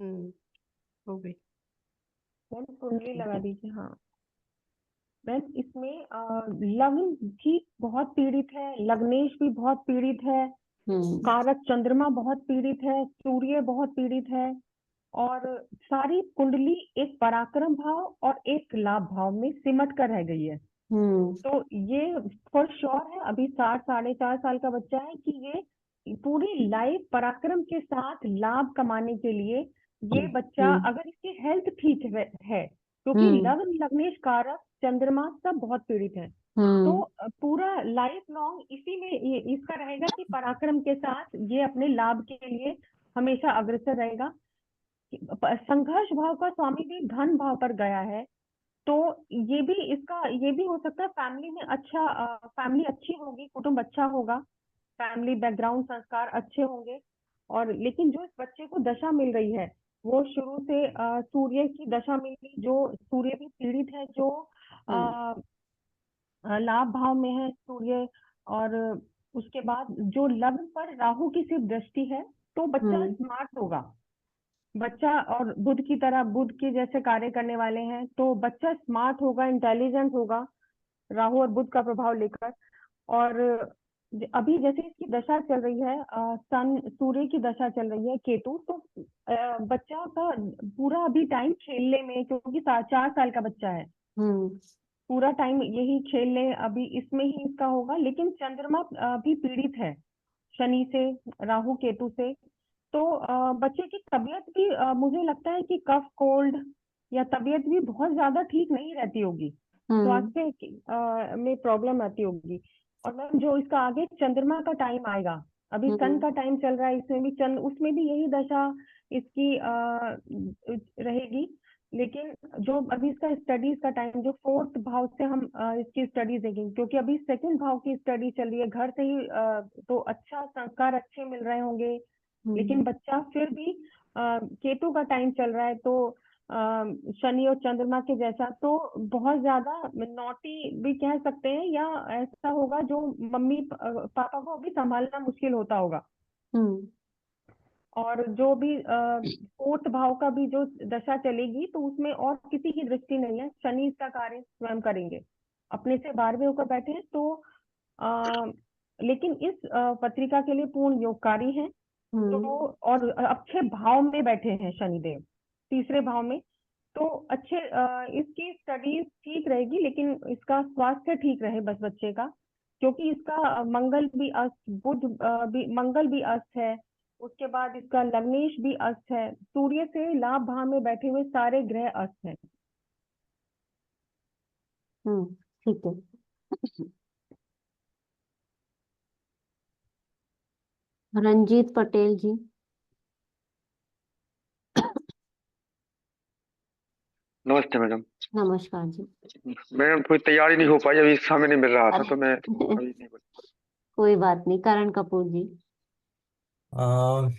हम्म। हो गई। मैम कुंडली ठीक लगा है। दीजिए, हाँ। मैम इसमें लग्न भी बहुत पीड़ित है, लग्नेश भी बहुत पीड़ित है, हम्म। कारक चंद्रमा बहुत पीड़ित है, सूर्य बहुत पीड़ित है, और सारी कुंडली एक पराक्रम भाव और एक लाभ भाव में सिमट कर रह गई है। हम्म। तो ये फॉर श्योर है, अभी 4 साढ़े 4 साल का बच्चा है, कि ये पूरी लाइफ पराक्रम के साथ लाभ कमाने के लिए, ये बच्चा हम्म। अगर इसकी हेल्थ ठीक है, क्योंकि हम्म। लग्न लग्नेश कारक चंद्रमा सब बहुत पीड़ित है। तो हम्म। पूरा लाइफ लॉन्ग इसी में इसका रहेगा कि पराक्रम के साथ ये अपने लाभ के लिए हमेशा अग्रसर रहेगा। संघर्ष भाव का स्वामी भी धन भाव पर गया है, तो ये भी हो सकता है फैमिली में अच्छा, फैमिली अच्छी होगी, कुटुंब अच्छा होगा, फैमिली बैकग्राउंड संस्कार अच्छे होंगे। और लेकिन जो इस बच्चे को दशा मिल रही है, वो शुरू से सूर्य की दशा मिली, जो सूर्य भी पीड़ित है, जो हम्म। अ, लाभ भाव में है सूर्य। और उसके बाद जो लग्न पर राहु की सिर्फ दृष्टि है, तो बच्चा हम्म। स्मार्ट होगा। बच्चा और बुध की तरह, बुध के जैसे कार्य करने वाले हैं, तो बच्चा स्मार्ट होगा, इंटेलिजेंट होगा, राहु और बुध का प्रभाव लेकर। और अभी जैसे इसकी दशा चल रही है, सन सूर्य की दशा चल रही है, केतु, तो बच्चा का पूरा अभी टाइम खेलने में, क्योंकि 4 साल का बच्चा है, हम्म। पूरा टाइम यही खेलने अभी इसमें ही इसका होगा। लेकिन चंद्रमा भी पीड़ित है शनि से, राहु केतु से। तो बच्चे की तबीयत भी मुझे लगता है कि कफ कोल्ड या तबीयत भी बहुत ज्यादा ठीक नहीं रहती होगी, हम्म। स्वास्थ्य में प्रॉब्लम आती होगी। और मैम जो इसका आगे चंद्रमा का टाइम आएगा, अभी सन हम्म। का टाइम चल रहा है, इसमें भी चंद्र, उसमें भी यही दशा इसकी रहेगी। लेकिन जो अभी इसका स्टडीज का टाइम, जो फोर्थ भाव से हम इसकी स्टडीज देखेंगे, क्योंकि अभी सेकंड भाव की स्टडी चल रही है, घर से ही तो अच्छा संस्कार अच्छे मिल रहे होंगे। हम्म। लेकिन बच्चा फिर भी केतु का टाइम चल रहा है, तो शनि और चंद्रमा के जैसा, तो बहुत ज्यादा नॉटी भी कह सकते हैं, या ऐसा होगा जो मम्मी पापा को अभी संभालना मुश्किल होता होगा। हम्म। और जो भी फोर्थ भाव का भी जो दशा चलेगी, तो उसमें और किसी की दृष्टि नहीं है, शनि इसका कार्य स्वयं करेंगे, अपने से 12वें होकर बैठे हैं। तो अ, लेकिन इस पत्रिका के लिए पूर्ण योगकारी है। तो हम्म। और अच्छे भाव में बैठे हैं शनिदेव, तीसरे भाव में। तो अच्छे इसकी स्टडीज ठीक रहेगी, लेकिन इसका स्वास्थ्य ठीक रहे बस बच्चे का, क्योंकि इसका मंगल भी अस्त, बुध भी, मंगल भी अस्त है। उसके बाद इसका लग्नेश भी अस्त है, सूर्य से लाभ भाव में बैठे हुए सारे ग्रह अस्त हैं। ठीक है। रंजीत पटेल जी। नमस्ते मैडम। नमस्कार जी। मैडम थोड़ी तैयारी नहीं हो पाई, अभी समय नहीं मिल रहा था, अरे तो मैं अभी नहीं बोल। कोई बात नहीं, करण कपूर जी।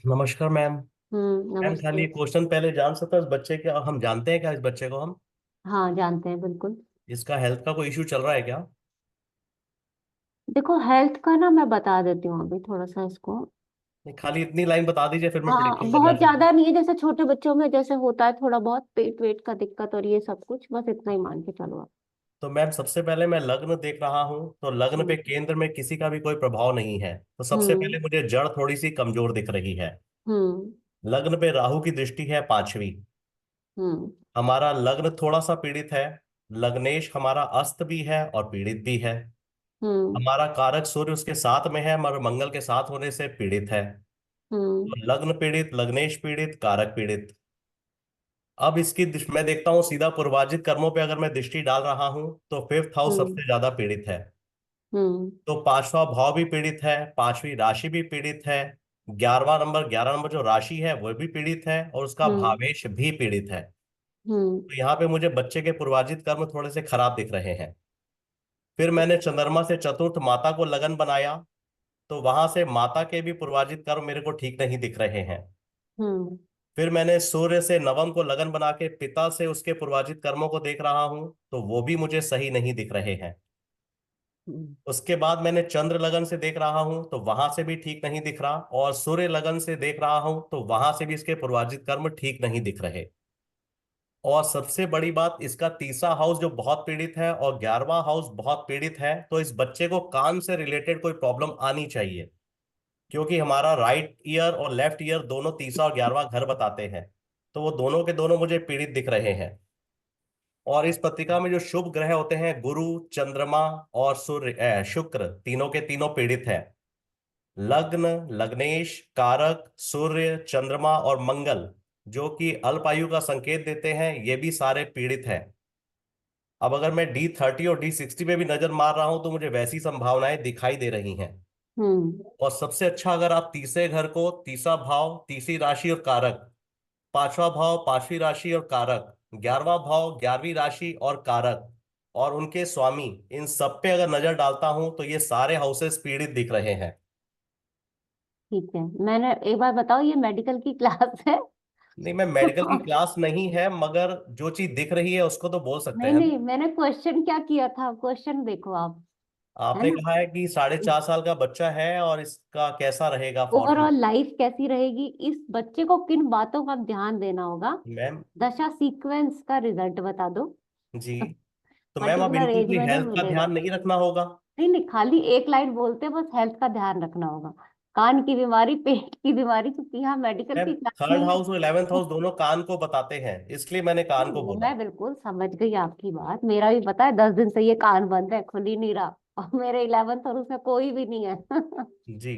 नमस्कार मैम। मैम खाली नमस्ते। क्वेश्चन पहले जान सकता है, इस बच्चे के हम जानते हैं क्या, इस बच्चे को हम हाँ, जानते हैं बिल्कुल। इसका हेल्थ का कोई इशू चल रहा है क्या? देखो, हेल्थ का ना मैं बता देती हूँ अभी थोड़ा सा इसको। नहीं, खाली इतनी लाइन बता दीजिए, फिर मैं हाँ, प्रिडिक्शन करना बहुत शुरू। ज्यादा नहीं है, जैसे छोटे बच्चों में जैसे होता है थोड़ा बहुत पेट वेट का दिक्कत और ये सब कुछ, बस इतना ही मान के चलो आप। तो मैम सबसे पहले मैं लग्न देख रहा हूँ, तो लग्न पे हम्म। केंद्र में किसी का भी कोई प्रभाव नहीं है, तो सबसे हम्म। पहले मुझे जड़ थोड़ी सी कमजोर दिख रही है। हम्म। लग्न पे राहु की दृष्टि है 5वीं। हम्म। हमारा लग्न थोड़ा सा पीड़ित है। लग्नेश हमारा अस्त भी है और पीड़ित भी है। हम्म। हमारा कारक सूर्य उसके साथ में है, मगर मंगल के साथ होने से पीड़ित है। हम्म। तो लग्न पीड़ित, लग्नेश पीड़ित, कारक पीड़ित। अब इसकी मैं देखता हूँ सीधा पूर्वाजित कर्मों पे अगर मैं दृष्टि डाल रहा हूँ, तो फिफ्थ हाउस हम्म। सबसे ज्यादा पीड़ित है। हम्म। तो 5वां भाव भी पीड़ित है, 5वीं राशि भी पीड़ित है। 11 नंबर जो राशि है वो भी पीड़ित है, और उसका हम्म। भावेश भी पीड़ित है। हम्म। तो यहाँ पे मुझे बच्चे के पूर्वाजित कर्म थोड़े से खराब दिख रहे हैं। फिर मैंने चंद्रमा से चतुर्थ माता को लगन बनाया, तो वहां से माता के भी पूर्वाजित कर्म मेरे को ठीक नहीं दिख रहे हैं। हम्म। फिर मैंने सूर्य से नवम को लगन बना के पिता से उसके पूर्वाजित कर्मों को देख रहा हूं, तो वो भी मुझे सही नहीं दिख रहे हैं। उसके बाद मैंने चंद्र लगन से देख रहा हूं तो वहां से भी ठीक नहीं दिख रहा, और सूर्य लगन से देख रहा हूं तो वहां से भी इसके पूर्वाजित कर्म ठीक नहीं दिख रहे। और सबसे बड़ी बात, इसका तीसरा हाउस जो बहुत पीड़ित है और 11वां हाउस बहुत पीड़ित है, तो इस बच्चे को कान से रिलेटेड कोई प्रॉब्लम आनी चाहिए, क्योंकि हमारा राइट ईयर और लेफ्ट ईयर दोनों तीसरा और 11वां घर बताते हैं। तो वो दोनों के दोनों मुझे पीड़ित दिख रहे हैं। और इस पत्रिका में जो शुभ ग्रह होते हैं, गुरु, चंद्रमा और सूर्य, शुक्र, तीनों के तीनों पीड़ित है। लग्न, लग्नेश, कारक, सूर्य, चंद्रमा और मंगल, जो कि अल्पायु का संकेत देते हैं, ये भी सारे पीड़ित हैं। अब अगर मैं D30 और D60 पे भी नजर मार रहा हूं तो मुझे वैसी संभावनाएं दिखाई दे रही हैं। हम्म। और सबसे अच्छा, अगर आप तीसरे घर को, तीसरा भाव, तीसरी राशि और कारक, पांचवा भाव, पांचवी राशि और कारक, 11वां भाव, 11वीं राशि और कारक, और उनके स्वामी, इन सब पे अगर नजर डालता हूं तो ये सारे हाउसेस पीड़ित दिख रहे हैं। ठीक है, मैंने एक बार बताओ, ये मेडिकल की क्लास है? नहीं, मैं मेडिकल की क्लास नहीं है, मगर जो चीज दिख रही है उसको तो बोल सकते नहीं हैं नहीं, ना। मैंने क्वेश्चन क्या किया था, क्वेश्चन देखो आप, है आपने ना? कहा है कि 4.5 साल का बच्चा है और इसका कैसा रहेगा फॉर्चून। ओवरऑल लाइफ कैसी रहेगी, इस बच्चे को किन बातों का ध्यान देना होगा, मैम। दशा सीक्वेंस का रिजल्ट बता दो। जी। तो मैम, अब पर्टिकुलर इनको एज कोई में नहीं हेल्थ का मिलेगा। ध्यान नहीं रखना होगा। नहीं नहीं, खाली एक लाइन बोलते बस हेल्थ का ध्यान रखना होगा। कान की बीमारी, पेट की बीमारी, क्योंकि यहाँ मेडिकल मैम, की क्लास थर्ड नहीं हाउस और 11th है। हाउस दोनों कान को बताते हैं, इसलिए मैंने कान को वो बोला। मैं बिल्कुल समझ गई आपकी बात, मेरा भी पता है, 10 दिन से ये कान बंद है, खुल ही नहीं रहा, और मेरे 11th और उसमें कोई भी नहीं है। जी।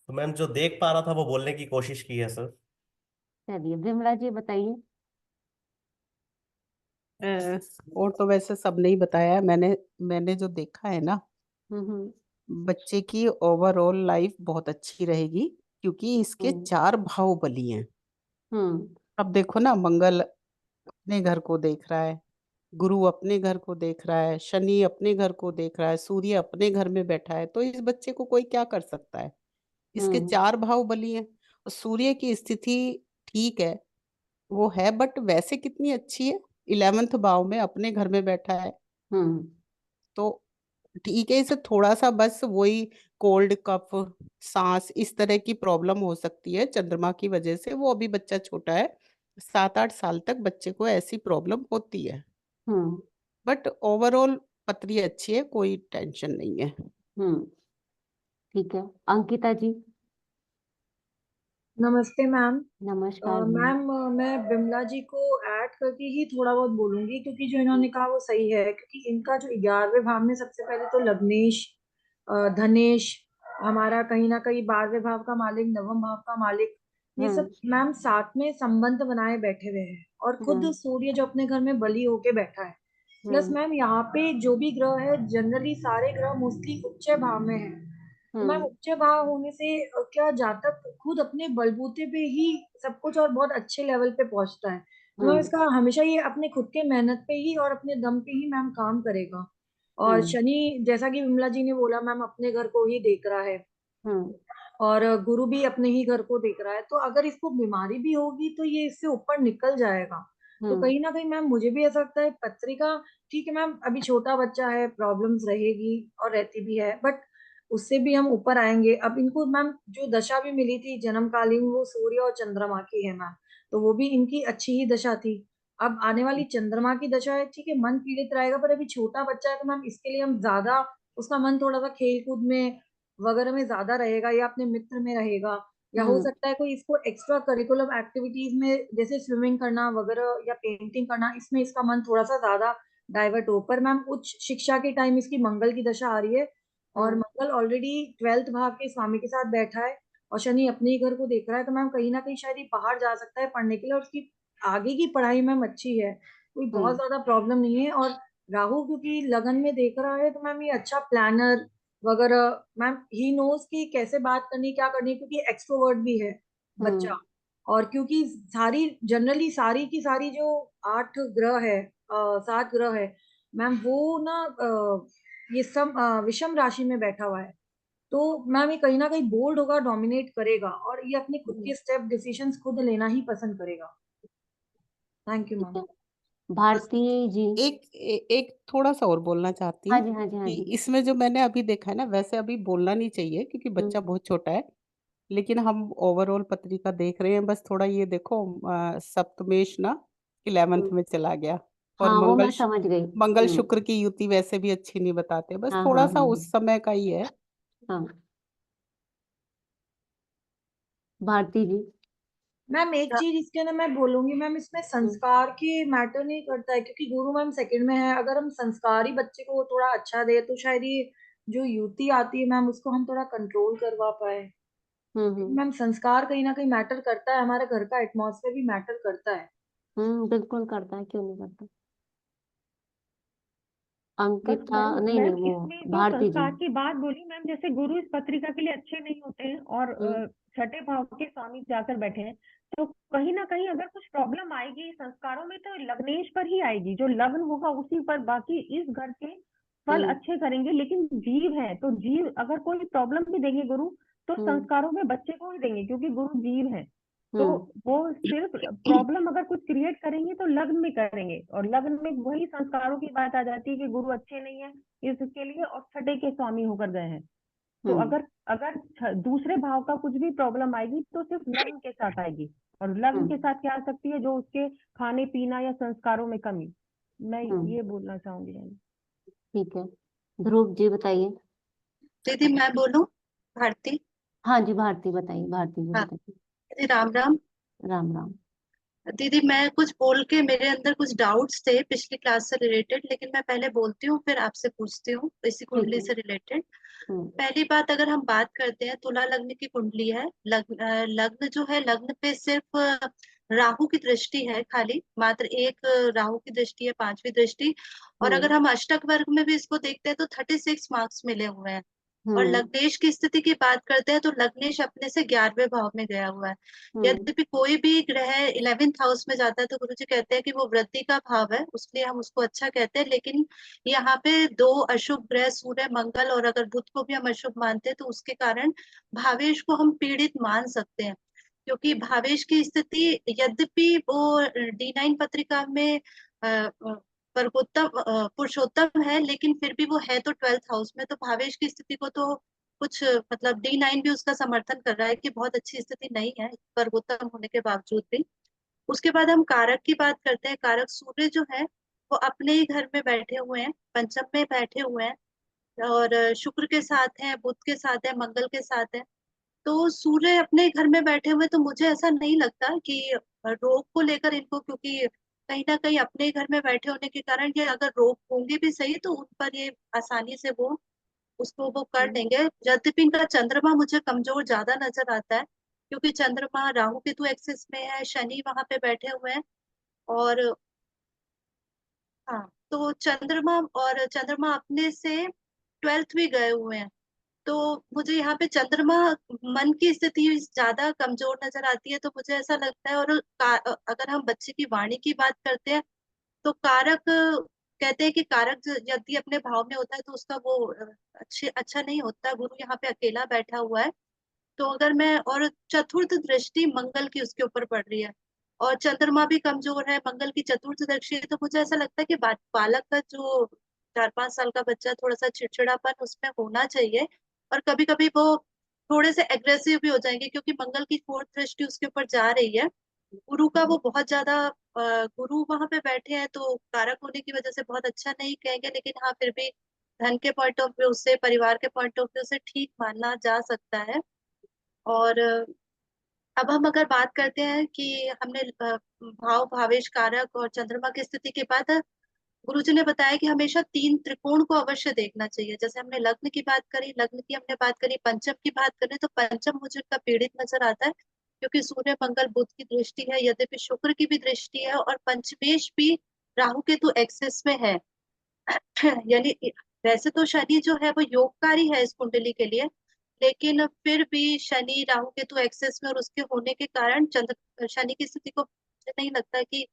तो मैम, जो देख पा रहा था वो बोलने की कोशिश की है सर। चलिए विमला जी बताइए। अ, और तो वैसे सबने ही बताया है। मैंने मैंने जो देखा है ना, हम्म। बच्चे की ओवरऑल लाइफ बहुत अच्छी रहेगी, क्योंकि इसके हम्म। 4 भाव बली हैं। हम्म। अब देखो ना, मंगल अपने घर को देख रहा है, गुरु अपने घर को देख रहा है, शनि अपने घर को देख रहा है, सूर्य अपने घर में बैठा है, तो इस बच्चे को कोई क्या कर सकता है। इसके हम्म। 4 भाव बली हैं, और सूर्य की स्थिति ठीक है, वो है, बट वैसे कितनी अच्छी है, 11th भाव में अपने घर में बैठा है। हम्म। तो ठीक है, इसे थोड़ा सा बस वही कोल्ड कफ, सांस, इस तरह की प्रॉब्लम हो सकती है चंद्रमा की वजह से। वो अभी बच्चा छोटा है, 7-8 साल तक बच्चे को ऐसी प्रॉब्लम होती है, हम्म। बट ओवरऑल पतरी अच्छी है, कोई टेंशन नहीं है। हम्म। ठीक है, अंकिता जी। नमस्ते मैम। नमस्कार जी। मैम, मैं बिमला जी को ऐड करके ही थोड़ा बहुत बोलूंगी, क्योंकि जो इन्होंने कहा वो सही है। क्योंकि इनका जो 11वें भाव में सबसे पहले तो लग्नेश, धनेश, हमारा कहीं ना कहीं 12वें भाव का मालिक, 9वें भाव का मालिक, ये सब हम्म। मैम साथ में संबंध बनाए बैठे हुए हैं। और खुद हम्म। सूर्य जो अपने घर में बलि होके बैठा है। प्लस हम्म। मैम यहाँ पे जो भी ग्रह है, जनरली सारे ग्रह मोस्टली उच्च भाव में है। तो मैम हम्म। उच्च भाव होने से क्या जातक खुद अपने बलबूते पे ही सब कुछ और बहुत अच्छे लेवल पे पहुंचता है। तो मैम हम्म। इसका हमेशा ये अपने खुद के मेहनत पे ही और अपने दम पे ही मैम काम करेगा। और हम्म। शनि, जैसा कि विमला जी ने बोला मैम, अपने घर को ही देख रहा है। हम्म। और गुरु भी अपने ही घर को देख रहा है। तो अगर इसको बीमारी भी होगी तो ये इससे ऊपर निकल जाएगा। तो हम्म। कहीं ना कहीं मैम मुझे भी ऐसा लगता है पत्रिका, ठीक है मैम, अभी छोटा बच्चा है, प्रॉब्लम्स रहेगी और रहती भी है, बट उससे भी हम ऊपर आएंगे। अब इनको मैम जो दशा भी मिली थी जन्मकालीन, वो सूर्य और चंद्रमा की है मैम। तो वो भी इनकी अच्छी ही दशा थी। अब आने वाली चंद्रमा की दशा है, ठीक है, मन पीड़ित रहेगा, पर अभी छोटा बच्चा है तो मैम इसके लिए हम ज्यादा, उसका मन थोड़ा सा खेल कूद में वगैरह में ज्यादा रहेगा, या अपने मित्र में रहेगा, या हो हम्म। सकता है कोई इसको एक्स्ट्रा करिकुलम एक्टिविटीज में जैसे स्विमिंग करना वगैरह या पेंटिंग करना, इसमें इसका मन थोड़ा सा ज्यादा डाइवर्ट हो। पर मैम उच्च शिक्षा के टाइम इसकी मंगल की दशा आ रही है, और हम्म। मंगल ऑलरेडी 12th भाव के स्वामी के साथ बैठा है, और शनि अपने ही घर को देख रहा है। तो मैम कहीं ना कहीं शायद ये बाहर जा सकता है पढ़ने के लिए, और उसकी आगे की पढ़ाई मैम अच्छी है, कोई बहुत हम्म। ज्यादा प्रॉब्लम नहीं है। और राहु क्योंकि लगन में देख रहा है, तो मैम ये अच्छा प्लानर वगैरह, मैम ही नोज कि कैसे बात करनी, क्या करनी, क्योंकि एक्सट्रोवर्ट भी है बच्चा। हम्म। और क्योंकि सारी, जनरली सारी की सारी जो 8 ग्रह है, 7 ग्रह है मैम, वो ना ये सब विषम राशि में बैठा हुआ है। तो मैम ये कहीं ना कहीं बोल्ड होगा, डोमिनेट करेगा, और ये अपने खुद हम्म। के स्टेप डिसीजंस खुद लेना ही पसंद करेगा। थैंक यू ठीक मैम। है, भारती जी। एक थोड़ा सा और बोलना चाहती हाँ हूँ जी, हाँ जी, हाँ कि जी। इसमें जो मैंने अभी देखा है ना, वैसे अभी बोलना नहीं चाहिए क्योंकि बच्चा हम्म बहुत छोटा है, लेकिन हम ओवरऑल पत्रिका देख रहे हैं। बस थोड़ा ये देखो, सप्तमेश ना 11th हम्म, में चला गया, और हाँ वो मैं समझ गई। मंगल शुक्र की युति वैसे भी अच्छी नहीं बताते, बस हाँ थोड़ा हाँ सा हाँ उस समय का ही है। हाँ। भारती जी। मैम एक चीज इसके ना मैं बोलूंगी मैम, इसमें हम्म संस्कार की मैटर नहीं करता है, क्योंकि गुरु मैम सेकंड में है। अगर हम संस्कार ही बच्चे को थोड़ा अच्छा दे तो शायद ये जो युति आती है मैम उसको हम थोड़ा कंट्रोल करवा पाए। हम्म। मैम संस्कार कहीं ना कहीं मैटर करता है, हमारे घर का एटमॉस्फेयर भी मैटर करता है। बिल्कुल करता है, क्यों नहीं करता। बट अंकिता, मैम नहीं नहीं, मैम वो इसमें जो भारती जी। संस्कार की बात बोली मैम, जैसे गुरु इस पत्रिका के लिए अच्छे नहीं होते हैं और हम्म छठे भाव के स्वामी जाकर बैठे हैं, तो कहीं ना कहीं अगर कुछ प्रॉब्लम आएगी संस्कारों में तो लग्नेश पर ही आएगी, जो लग्न होगा उसी पर। बाकी इस घर के फल हम्म अच्छे करेंगे, लेकिन जीव है तो जीव अगर कोई प्रॉब्लम भी देंगे गुरु तो हम्म संस्कारों में बच्चे को ही देंगे, क्योंकि गुरु जीव है। तो हम्म वो सिर्फ प्रॉब्लम अगर कुछ क्रिएट करेंगे तो लग्न में करेंगे, और लग्न में वही संस्कारों की बात आ जाती है कि गुरु अच्छे नहीं है इसके लिए और छठे के स्वामी होकर गए हैं। तो हम्म अगर अगर दूसरे भाव का कुछ भी प्रॉब्लम आएगी तो सिर्फ लग्न के साथ आएगी, और लग्न के हम्म साथ क्या आ सकती है, जो उसके खाने पीना या संस्कारों में कमी। मैं हम्म। ये बोलना चाहूंगी मैम। ठीक है, ध्रुव जी बताइए। दीदी मैं बोलूं? भारती। हाँ जी, भारती बताइए, भारती जी हाँ बताइए। दीदी, राम राम। राम राम। दीदी मैं कुछ बोल के, मेरे अंदर कुछ डाउट्स थे पिछली क्लास से रिलेटेड, लेकिन मैं पहले बोलती हूँ फिर आपसे पूछती हूँ इसी ठीक कुंडली है। से रिलेटेड। हम्म पहली बात, अगर हम बात करते हैं तुला लग्न की कुंडली है, लग्न जो है, लग्न पे सिर्फ राहु की दृष्टि है, खाली मात्र एक राहु की दृष्टि है, पांचवी दृष्टि। और हम्म अगर हम अष्टक वर्ग में भी इसको देखते हैं तो 36 मार्क्स मिले हुए हैं। और हम्म लग्नेश की स्थिति की बात करते हैं तो लग्नेश अपने से 11वें भाव में गया हुआ है। हम्म यद्यपि कोई भी ग्रह 11th हाउस में जाता है तो गुरुजी कहते हैं कि वो वृद्धि का भाव है, उसलिए हम उसको अच्छा कहते हैं। लेकिन यहाँ पे दो अशुभ ग्रह, सूर्य मंगल, और अगर बुध को भी हम अशुभ मानते हैं तो उसके कारण भावेश को हम पीड़ित मान सकते हैं। क्योंकि भावेश की स्थिति, यद्यपि वो D9 पत्रिका में वर्गोत्तम पुरुषोत्तम है, लेकिन फिर भी वो है तो 12th हाउस में, तो भावेश की स्थिति को तो कुछ मतलब D9 भी उसका समर्थन कर रहा है कि बहुत अच्छी स्थिति नहीं है वर्गोत्तम होने के बावजूद भी। उसके बाद हम कारक की बात करते हैं। कारक सूर्य जो है वो अपने ही घर में बैठे हुए हैं, पंचम में बैठे हुए हैं, और शुक्र के साथ है, बुध के साथ है, मंगल के साथ है। तो सूर्य अपने घर में बैठे हुए, तो मुझे ऐसा नहीं लगता कि रोग को लेकर इनको, क्योंकि कहीं ना कहीं अपने घर में बैठे होने के कारण ये अगर रोग होंगे भी सही तो उन पर ये आसानी से वो उसको वो कर लेंगे। यद्यपि इनका चंद्रमा मुझे कमजोर ज्यादा नजर आता है, क्योंकि चंद्रमा राहु केतु एक्सिस में है, शनि वहां पे बैठे हुए हैं। और हाँ, तो चंद्रमा अपने से 12th भी गए हुए हैं। तो मुझे यहाँ पे चंद्रमा मन की स्थिति ज्यादा कमजोर नजर आती है, तो मुझे ऐसा लगता है। और अगर हम बच्चे की वाणी की बात करते हैं तो कारक कहते हैं कि कारक यदि अपने भाव में होता है तो उसका वो अच्छा नहीं होता। गुरु यहाँ पे अकेला बैठा हुआ है, तो अगर मैं, और चतुर्थ दृष्टि मंगल की उसके ऊपर पड़ रही है, और चंद्रमा भी कमजोर है, मंगल की चतुर्थ दृष्टि है, तो मुझे ऐसा लगता है कि बालक का जो 4-5 साल का बच्चा, थोड़ा सा चिड़चिड़ापन उसमें होना चाहिए। और कभी कभी वो थोड़े से एग्रेसिव भी हो जाएंगे, क्योंकि मंगल की फोर्थ दृष्टि उसके ऊपर जा रही है। गुरु का वो बहुत ज्यादा गुरु वहां पे बैठे हैं, तो कारक होने की वजह से बहुत अच्छा नहीं कहेंगे, लेकिन हाँ फिर भी धन के पॉइंट ऑफ व्यू से, परिवार के पॉइंट ऑफ व्यू से ठीक माना जा सकता है। और अब हम अगर बात करते हैं कि हमने भावेश कारक और चंद्रमा की स्थिति के बाद गुरुजी ने बताया कि हमेशा 3 त्रिकोण को अवश्य देखना चाहिए। जैसे हमने लग्न की बात करी, लग्न की हमने बात करी, पंचम की बात करें तो पंचम मुझे का पीड़ित नजर आता है, क्योंकि सूर्य मंगल बुध की दृष्टि है, यद्यपि शुक्र की भी दृष्टि है, और पंचमेश भी राहु केतु एक्सिस में है। यानी वैसे तो शनि जो है वो योगकारी है इस कुंडली के लिए, लेकिन फिर भी शनि राहु केतु एक्सेस में और उसके होने के कारण चंद्र शनि की स्थिति को मुझे नहीं लगता कि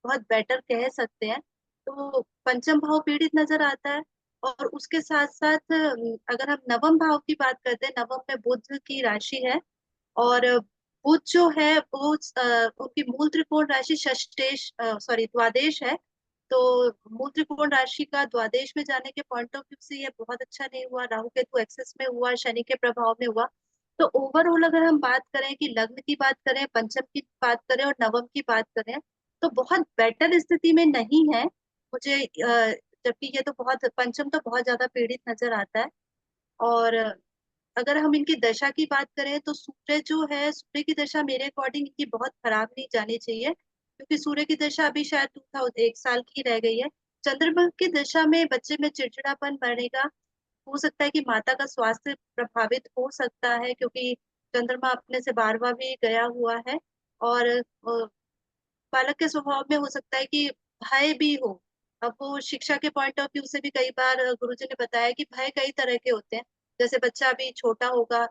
बहुत बेटर कह सकते हैं। तो पंचम भाव पीड़ित नजर आता है। और उसके साथ साथ अगर हम नवम भाव की बात करते हैं, नवम में बुध की राशि है, और बुध जो है वो उनकी मूल त्रिकोण राशि षष्टेश, सॉरी, द्वादेश है। तो मूल त्रिकोण राशि का द्वादश में जाने के पॉइंट ऑफ व्यू से ये बहुत अच्छा नहीं हुआ। राहु केतु एक्सेस में हुआ, शनि के प्रभाव में हुआ। तो ओवरऑल अगर हम बात करें कि लग्न की बात करें, पंचम की बात करें और नवम की बात करें, तो बहुत बेटर स्थिति में नहीं है मुझे। जबकि ये तो बहुत, पंचम तो बहुत ज्यादा पीड़ित नजर आता है। और अगर हम इनकी दशा की बात करें तो सूर्य जो है, सूर्य की दशा मेरे अकॉर्डिंग इनकी बहुत खराब नहीं जानी चाहिए, क्योंकि सूर्य की दशा अभी शायद 1 साल की रह गई है। चंद्रमा की दशा में बच्चे में चिड़चिड़ापन बढ़ेगा। हो सकता है कि माता का स्वास्थ्य प्रभावित हो सकता है, क्योंकि चंद्रमा अपने से 12वां भी गया हुआ है। और बालक के स्वभाव में हो सकता है कि भय भी हो। अब वो शिक्षा के पॉइंट ऑफ व्यू से भी कई बार गुरुजी ने बताया कि भय कई तरह के होते हैं। जैसे बच्चा अभी छोटा होगा,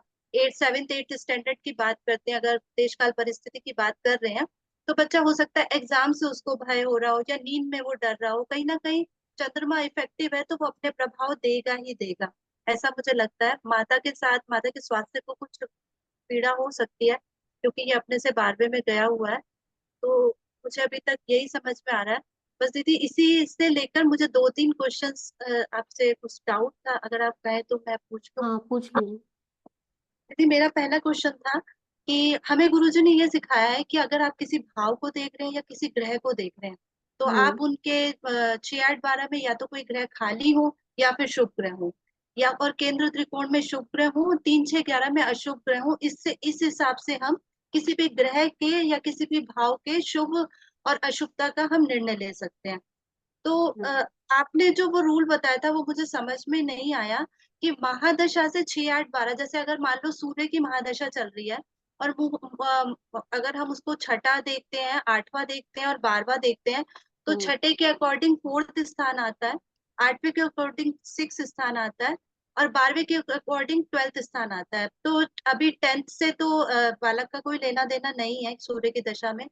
7th 8th स्टैंडर्ड की बात करते हैं, अगर देशकाल परिस्थिति की बात कर रहे हैं, तो बच्चा हो सकता है एग्जाम से उसको भय हो रहा हो, या नींद में वो डर रहा हो। कहीं ना कहीं चंद्रमा इफेक्टिव है तो वो अपने प्रभाव देगा ही देगा, ऐसा मुझे लगता है। माता के साथ माता के स्वास्थ्य को कुछ पीड़ा हो सकती है, क्योंकि ये अपने से 12वें में गया हुआ है। तो मुझे अभी तक यही समझ में आ रहा है। बस दीदी, इसी से लेकर मुझे 2-3 क्वेश्चंस आपसे कुछ डाउट था, अगर आप कहें तो मैं पूछ लूं। हाँ, पूछ लीजिए। दीदी, मेरा पहला क्वेश्चन था कि हमें गुरुजी ने ये सिखाया है कि अगर आप किसी भाव को देख रहे हैं या किसी ग्रह को देख रहे हैं, तो आप उनके 6, 8, 12 में या तो कोई ग्रह खाली हो या फिर शुभ ग्रह हो, या और केंद्र त्रिकोण में शुभ ग्रह हो, 3, 6, 11 में अशुभ ग्रह हो। इससे इस हिसाब से हम किसी भी ग्रह के या किसी भी भाव के शुभ और अशुभता का हम निर्णय ले सकते हैं। तो आपने जो वो रूल बताया था वो मुझे समझ में नहीं आया कि महादशा से 6, 8, 12, जैसे अगर मान लो सूर्य की महादशा चल रही है, और वो अगर हम उसको छठा देखते हैं, 8वां देखते हैं और 12वां देखते हैं, तो छठे के अकॉर्डिंग 4th स्थान आता है, 8वें के अकॉर्डिंग 6th स्थान आता है, और 12वें के अकॉर्डिंग 12th स्थान आता है। तो अभी 10th से तो बालक का कोई लेना देना नहीं है सूर्य की दशा में।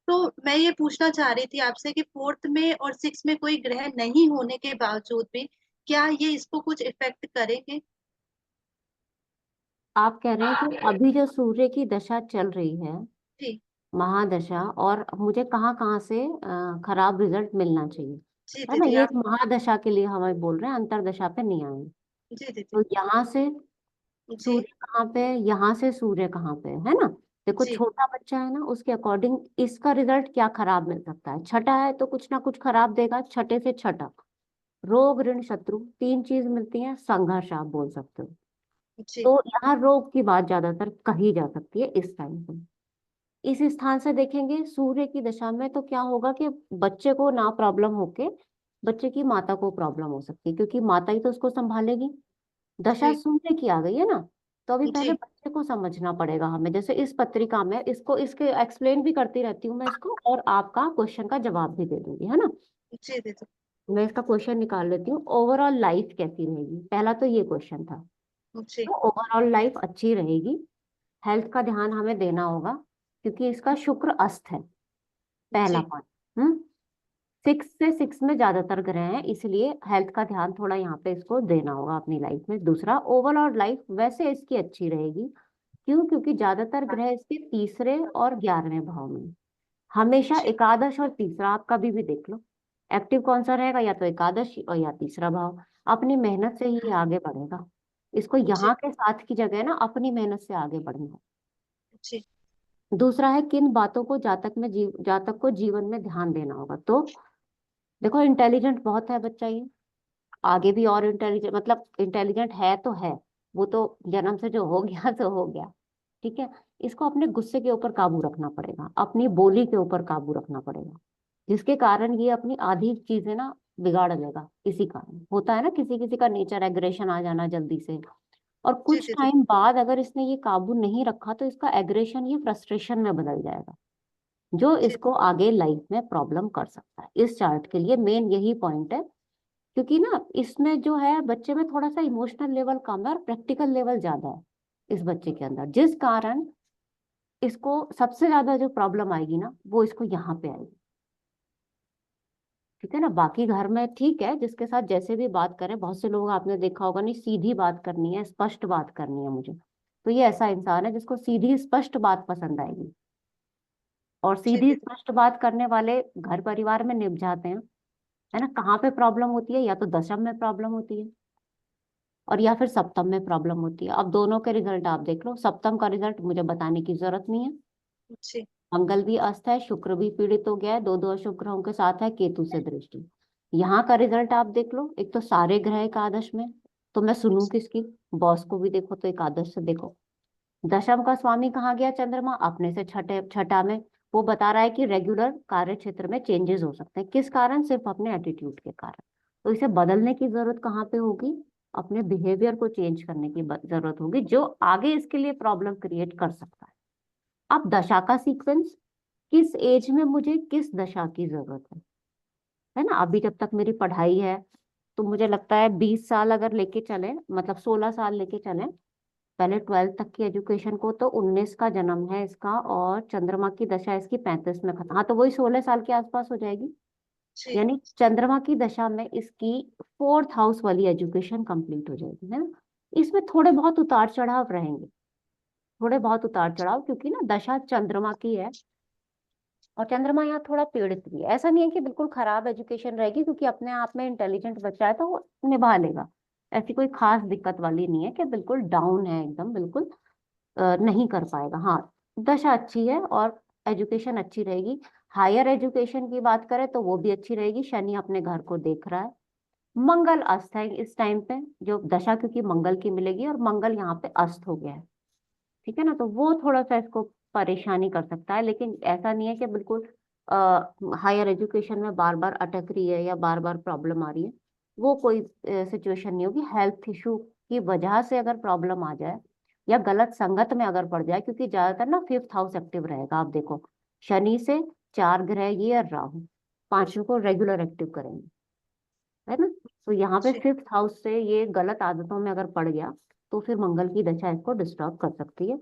तो मैं ये पूछना चाह रही थी आपसे कि 4th में और 6th में कोई ग्रह नहीं होने के बावजूद भी क्या ये इसको कुछ इफेक्ट करेंगे? आप कह रहे हैं कि अभी जो सूर्य की दशा चल रही है, जी महादशा, और मुझे कहाँ कहाँ से खराब रिजल्ट मिलना चाहिए, जी है ना? दीदी, ये आप, एक महादशा के लिए हमें बोल रहे हैं, अंतरदशा पे नहीं आएंगे। जी दीदी, तो यहाँ से जी सूर्य कहाँ पे, यहाँ से सूर्य कहाँ पे है ना? देखो, जी छोटा बच्चा है ना, उसके अकॉर्डिंग इसका रिजल्ट क्या खराब मिल सकता है। छठा है तो कुछ ना कुछ खराब देगा। छठे से छठा, रोग ऋण शत्रु, 3 चीज मिलती है, संघर्ष आप बोल सकते हो। जी तो यहाँ रोग की बात ज्यादातर कही जा सकती है इस टाइम पे। इस स्थान से देखेंगे सूर्य की दशा में, तो क्या होगा कि बच्चे को ना प्रॉब्लम होके बच्चे की माता को प्रॉब्लम हो सकती है, क्योंकि माता ही तो उसको संभालेगी। दशा जी सूर्य की आ गई है ना, तो अभी पहले जी बच्चे को समझना पड़ेगा हमें। जैसे इस पत्रिका में इसको, इसके एक्सप्लेन भी करती रहती हूँ मैं इसको, और आपका क्वेश्चन का जवाब भी दे दूंगी, है ना? जी दीदी, मैं इसका क्वेश्चन निकाल लेती हूँ। ओवरऑल लाइफ कैसी रहेगी, पहला तो ये क्वेश्चन था। जी तो ओवरऑल लाइफ अच्छी रहेगी। हेल्थ का ध्यान हमें देना होगा, क्योंकि इसका शुक्र अस्त है, पहला जी पॉइंट। 6 से 6 में ज्यादातर ग्रह हैं, इसलिए हेल्थ का ध्यान थोड़ा यहाँ पे इसको देना होगा अपनी लाइफ में। दूसरा, ओवरऑल लाइफ वैसे इसकी अच्छी रहेगी। क्यों? क्योंकि ज्यादातर ग्रह इसके तीसरे और 11वें भाव में हैं। हमेशा जी एकादश और तीसरा, आप कभी भी देख लो, एक्टिव कौन सा रहेगा, या तो एकादश और या तीसरा भाव। अपनी मेहनत से ही ये आगे बढ़ेगा। इसको जी यहाँ के साथ की जगह ना अपनी मेहनत से आगे बढ़ना है। जी दूसरा है, किन बातों को जातक को जीवन में ध्यान देना होगा। तो देखो, इंटेलिजेंट बहुत है बच्चा ये, आगे भी और इंटेलिजेंट, मतलब इंटेलिजेंट है तो है, वो तो जन्म से जो हो गया सो हो गया। ठीक है। इसको अपने गुस्से के ऊपर काबू रखना पड़ेगा, अपनी बोली के ऊपर काबू रखना पड़ेगा, जिसके कारण ये अपनी आधी चीजें ना बिगाड़ लेगा। इसी कारण होता है ना, किसी किसी का नेचर एग्रेशन आ जाना जल्दी से, और जी कुछ दीदी, टाइम बाद अगर इसने ये काबू नहीं रखा तो इसका एग्रेशन ये फ्रस्ट्रेशन में बदल जाएगा, जो जी इसको आगे लाइफ में प्रॉब्लम कर सकता है। इस चार्ट के लिए मेन यही पॉइंट है, क्योंकि ना इसमें जो है बच्चे में थोड़ा सा इमोशनल लेवल कम है और प्रैक्टिकल लेवल ज्यादा है इस बच्चे के अंदर, जिस कारण इसको सबसे ज्यादा जो प्रॉब्लम आएगी ना, वो इसको यहाँ पे आएगी। ठीक है ना? बाकी घर में ठीक है, जिसके साथ जैसे भी बात करें, बहुत से लोग आपने देखा होगा, नहीं सीधी बात करनी है, स्पष्ट बात करनी है मुझे, तो ये ऐसा इंसान है जिसको सीधी स्पष्ट बात पसंद आएगी। और जी सीधी दीदी, स्पष्ट बात करने वाले घर परिवार में निभ जाते हैं। है ना। कहाँ पे प्रॉब्लम होती है, या तो दशम में प्रॉब्लम होती है और या फिर सप्तम में प्रॉब्लम होती है। अब दोनों के रिजल्ट आप देख लो। सप्तम का रिजल्ट मुझे बताने की जरूरत नहीं है। जी मंगल भी अस्त है, शुक्र भी पीड़ित हो गया है, दो दो अशुभ ग्रहों के साथ है, केतु से दृष्टि। यहाँ का रिजल्ट आप देख लो। एक तो सारे ग्रह एकादश में, तो मैं सुनूं किसकी? बॉस को भी देखो तो एकादश से देखो। दशम का स्वामी कहाँ गया? चंद्रमा, अपने से छठा में। वो बता रहा है कि रेगुलर कार्य क्षेत्र में चेंजेस हो सकते हैं। किस कारण? सिर्फ अपने एटीट्यूड के कारण। तो इसे बदलने की जरूरत कहाँ पे होगी? अपने बिहेवियर को चेंज करने की जरूरत होगी, जो आगे इसके लिए प्रॉब्लम क्रिएट कर सकता है। अब दशा का सीक्वेंस, किस एज में मुझे किस दशा की जरूरत है ना। अभी जब तक मेरी पढ़ाई है, तो मुझे लगता है 20 साल अगर लेके चले, मतलब 16 साल लेके चले पहले 12th तक की एजुकेशन को, तो 19 का जन्म है इसका, और चंद्रमा की दशा इसकी 35 में खत्म। हाँ, तो वही 16 साल के आसपास हो जाएगी। जी यानी चंद्रमा की दशा में इसकी 4th हाउस वाली एजुकेशन कंप्लीट हो जाएगी, है ना। इसमें थोड़े बहुत उतार चढ़ाव रहेंगे, थोड़े बहुत उतार चढ़ाव, क्योंकि ना दशा चंद्रमा की है, और चंद्रमा यहाँ थोड़ा पीड़ित भी है। ऐसा नहीं है कि बिल्कुल खराब एजुकेशन रहेगी, क्योंकि अपने आप में इंटेलिजेंट बच्चा है तो वो निभा लेगा। ऐसी कोई खास दिक्कत वाली नहीं है कि बिल्कुल डाउन है एकदम, बिल्कुल नहीं कर पाएगा। हाँ, दशा अच्छी है और एजुकेशन अच्छी रहेगी। हायर एजुकेशन की बात करें तो वो भी अच्छी रहेगी। शनि अपने घर को देख रहा है। मंगल अस्त है इस टाइम पे, जो दशा क्योंकि मंगल की मिलेगी, और मंगल यहाँ पे अस्त हो गया है, ठीक है ना। तो वो थोड़ा सा इसको परेशानी कर सकता है, लेकिन ऐसा नहीं है कि बिल्कुल हायर एजुकेशन में बार बार अटक रही है या बार बार प्रॉब्लम आ रही है। वो कोई सिचुएशन नहीं होगी। हेल्थ इशू की वजह से अगर प्रॉब्लम आ जाए, या गलत संगत में अगर पड़ जाए, क्योंकि ज्यादातर ना 5th हाउस एक्टिव रहेगा। आप देखो, शनि से 4 ग्रह ये और राहु, पांचों को रेगुलर एक्टिव करेंगे, है ना। तो यहाँ पे जी 5th हाउस से ये गलत आदतों में अगर पड़ गया, तो फिर मंगल की दशा इसको डिस्टर्ब कर सकती है।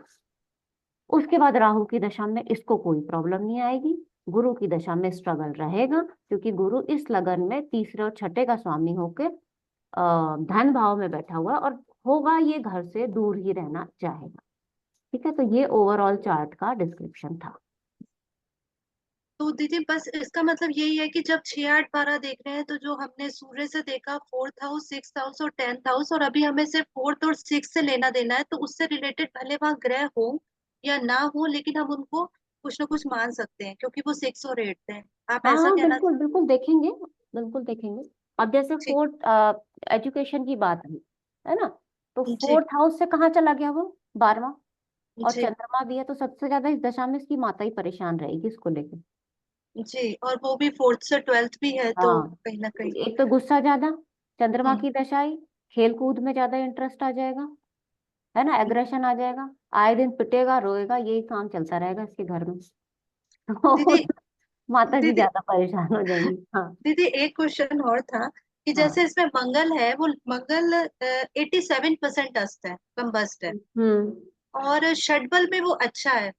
उसके बाद राहु की दशा में इसको कोई प्रॉब्लम नहीं आएगी। गुरु की दशा में स्ट्रगल रहेगा, क्योंकि गुरु इस लगन में तीसरे और छठे का स्वामी होके धन भाव में बैठा हुआ है, और होगा ये घर से दूर ही रहना चाहेगा। ठीक है, तो ये ओवरऑल चार्ट का डिस्क्रिप्शन था। तो दीदी बस इसका मतलब यही है कि जब 6 8 12 देख रहे हैं, तो जो हमने सूर्य से देखा 4th हाउस 6th हाउस और 10th हाउस, और अभी हमें सिर्फ 4th और 6th से लेना देना है, तो उससे रिलेटेड भले वहां ग्रह हो या ना हो, लेकिन हम उनको कुछ ना कुछ मान सकते हैं क्योंकि वो 6 और 8 है। आप हाँ ऐसा हाँ, कहना? बिल्कुल बिल्कुल देखेंगे, बिल्कुल देखेंगे। अब जैसे ठीक। 4th एजुकेशन की बात है ना, तो जी 4th हाउस से कहाँ चला गया वो? 12वां, और जी चंद्रमा भी है, तो सबसे ज्यादा इस दशा में इसकी माता ही परेशान रहेगी इसको लेकर। जी, और वो भी 4th से 12th भी है, तो हाँ, कहीं ना कहीं। एक तो गुस्सा ज्यादा, चंद्रमा हम्म। की दशाई, खेल कूद में ज्यादा इंटरेस्ट आ जाएगा, है ना, एग्रेशन आ जाएगा, आए दिन पिटेगा रोएगा, यही काम चलता रहेगा इसके घर में। तो दीदी माता जी दीदी ज्यादा परेशान हो जाएंगी। हाँ दीदी एक क्वेश्चन और था कि हाँ। जैसे इसमें मंगल है, वो मंगल 87% अस्त है, कम्बस्ट है, हम्म। और षडबल में वो अच्छा है, तो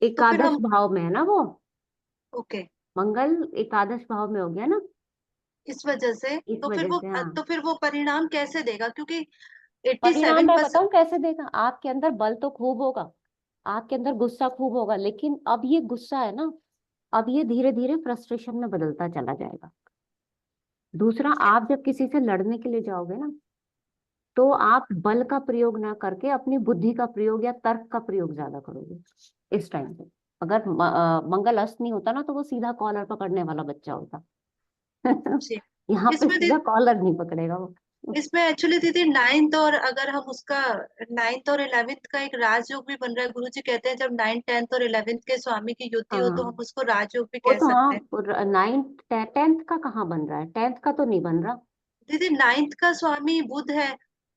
फिर एकादश हम। भाव में है ना वो, ओके। मंगल एकादश भाव में हो गया ना, इस वजह से इस वजह से। हाँ, तो फिर वो परिणाम कैसे देगा, क्योंकि परिणाम मैं 87%। बताऊं कैसे देगा? आपके अंदर बल तो खूब होगा, आपके अंदर गुस्सा खूब होगा, लेकिन अब ये गुस्सा है ना, अब ये धीरे धीरे फ्रस्ट्रेशन में बदलता चला जाएगा। दूसरा, आप जब किसी से लड़ने के लिए जाओगे ना, तो आप बल का प्रयोग ना करके अपनी बुद्धि का प्रयोग या तर्क का प्रयोग ज्यादा करोगे इस टाइम पे। अगर मंगल अस्त नहीं होता ना, तो वो सीधा कॉलर पकड़ने वाला बच्चा होता। जी यहाँ पे इसमें सीधा कॉलर नहीं पकड़ेगा वो। इसमें एक्चुअली दीदी 9th, और अगर हम उसका 9th और 11th का एक राजयोग भी बन रहा है, गुरु जी कहते हैं जब 9th 10th और 11th के स्वामी की युति हो, तो हम हाँ, उसको राजयोग भी वो कह तो सकते हैं। हाँ, 9th 10th का कहाँ बन रहा है? 10th का तो नहीं बन रहा। दीदी 9th का स्वामी बुध है,